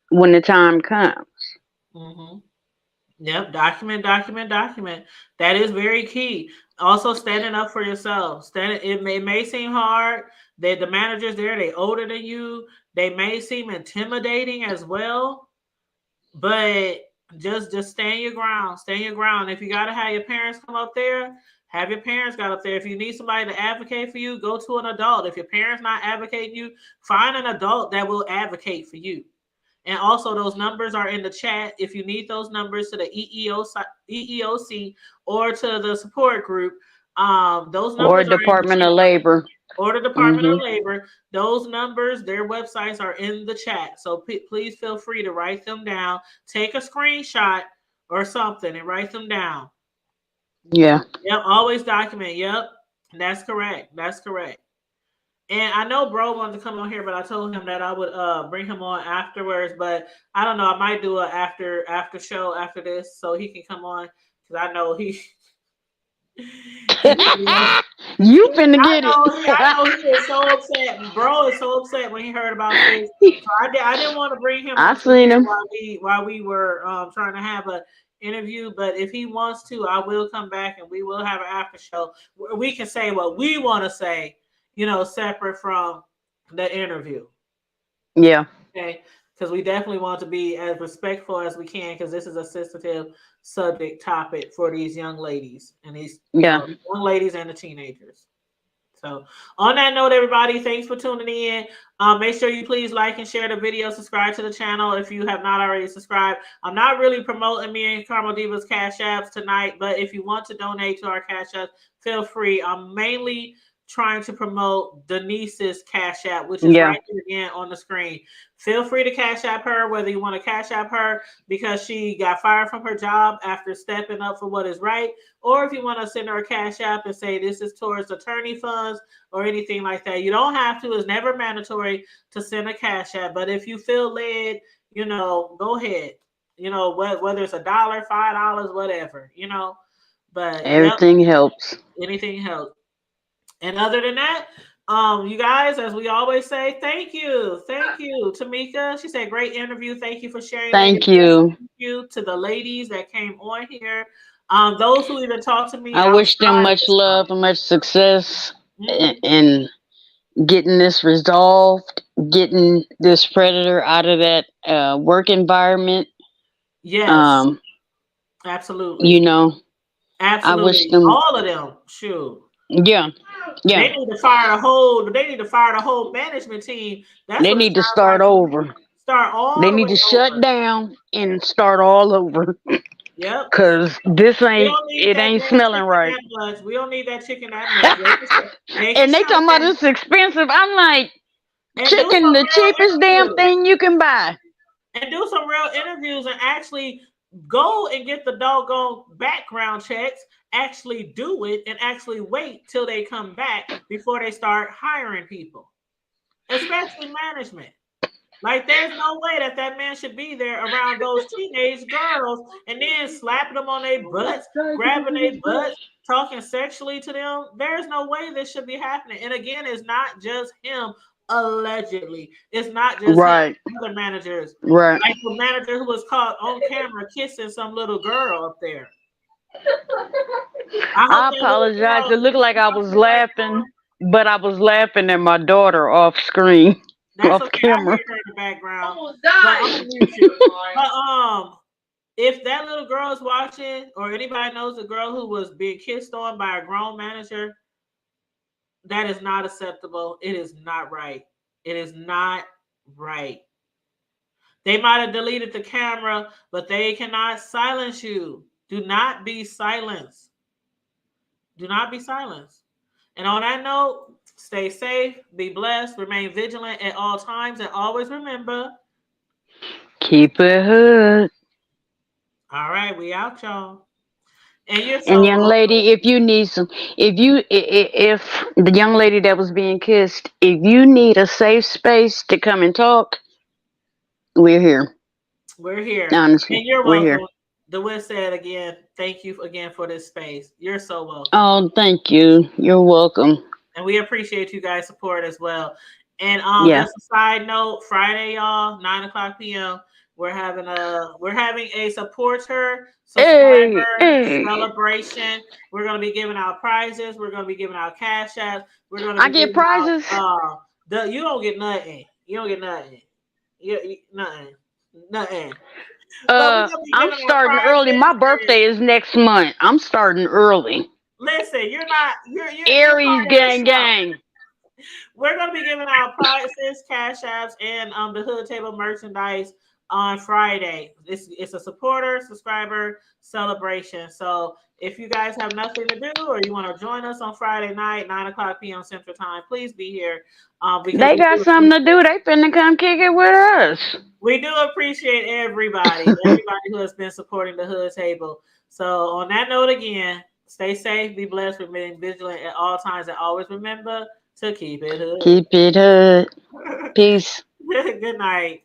when the time comes? Mm-hmm. Yep, document. That is very key. Also, standing up for yourself. It may seem hard that the managers there, they older than you. They may seem intimidating as well, but just stand your ground. Stand your ground. If you gotta have your parents come up there, have your parents go up there. If you need somebody to advocate for you, go to an adult. If your parents not advocating you, find an adult that will advocate for you. And also, those numbers are in the chat. If you need those numbers to the EEOC or to the support group, those numbers or Department of Labor. Or the Department of Labor. Those numbers, their websites are in the chat. So please feel free to write them down. Take a screenshot or something and write them down. Yeah. Yep. Always document. Yep. That's correct. And I know bro wanted to come on here, but I told him that I would bring him on afterwards. But I don't know. I might do an after show after this so he can come on because I know he. You finna get it. I know he is so upset. Bro is so upset when he heard about this. So I didn't want to bring him. I seen him while we were trying to have an interview. But if he wants to, I will come back and we will have an after show where we can say what we want to say. Separate from the interview. Yeah. Okay. Because we definitely want to be as respectful as we can because this is a sensitive subject topic for these young ladies and these young ladies and the teenagers. So on that note, everybody, thanks for tuning in. Make sure you please like and share the video, subscribe to the channel if you have not already subscribed. I'm not really promoting me and Carmel Divas Cash Apps tonight, but if you want to donate to our Cash Apps, feel free. I'm mainly trying to promote Denise's Cash App, which is right here again on the screen. Feel free to Cash App her, whether you want to Cash App her because she got fired from her job after stepping up for what is right, or if you want to send her a Cash App and say this is towards attorney funds or anything like that. You don't have to. It's never mandatory to send a Cash App, but if you feel led, go ahead. Whether it's $1, $5, whatever, but everything helps. Anything helps. And other than that, you guys, as we always say, thank you. Thank you, Tamika. She said, great interview. Thank you for sharing. Thank you. Thank you to the ladies that came on here. Those who even talked to me. I wish them much love and much success in getting this resolved, getting this predator out of that work environment. Yes. Absolutely. Absolutely. I wish them all of them. Shoot. Yeah. They need to fire the whole management team. They need to start over. They need to shut down and start all over. Yep. Cause this ain't smelling right. We don't need that chicken that much. And they talking about it's expensive. I'm like, chicken the cheapest damn thing you can buy. And do some real interviews and actually go and get the doggone background checks. Actually do it and actually wait till they come back before they start hiring people, especially management. Like there's no way that man should be there around those teenage girls and then slapping them on their butts, grabbing their butts, talking sexually to them, there's no way this should be happening. And again, it's not just him. Allegedly, it's not just Right. him, other managers. Right. Like the manager who was caught on camera kissing some little girl up there. I apologize. It looked like I was laughing, but I was laughing at my daughter off screen, That's off okay. camera. I hear her in the background. But I'm gonna mute you. But if that little girl is watching, or anybody knows a girl who was being kissed on by a grown manager, that is not acceptable. It is not right. It is not right. They might have deleted the camera, but they cannot silence you. Do not be silenced. Do not be silenced. And on that note, stay safe, be blessed, remain vigilant at all times, and always remember, keep it hood. All right, we out, y'all. And you're And young lady, if you need some, if the young lady that was being kissed, if you need a safe space to come and talk, we're here. We're here. Honestly, and you're we're welcome. here. DeWitt said again, thank you again for this space. You're so welcome. Oh, thank you. You're welcome. And we appreciate you guys' support as well. And Yeah. just a side note, Friday, y'all, 9:00 p.m. We're having a supporter subscriber celebration. We're gonna be giving out prizes. We're gonna be giving out cash apps. We're gonna. I get prizes. You don't get nothing. You don't get nothing. Nothing. I'm starting early. My birthday is next month. I'm starting early. Listen, you're not. You're Aries gang. We're gonna be giving out prizes, cash apps, and the Hood Table merchandise on Friday. It's a supporter subscriber celebration. So if you guys have nothing to do, or you want to join us on Friday night, 9:00 p.m. Central Time, please be here. They got something to do. They finna come kick it with us. We do appreciate everybody who has been supporting the Hood Table. So on that note, again, stay safe, be blessed, remain vigilant at all times, and always remember to keep it hood. Keep it hood. Peace. Good night.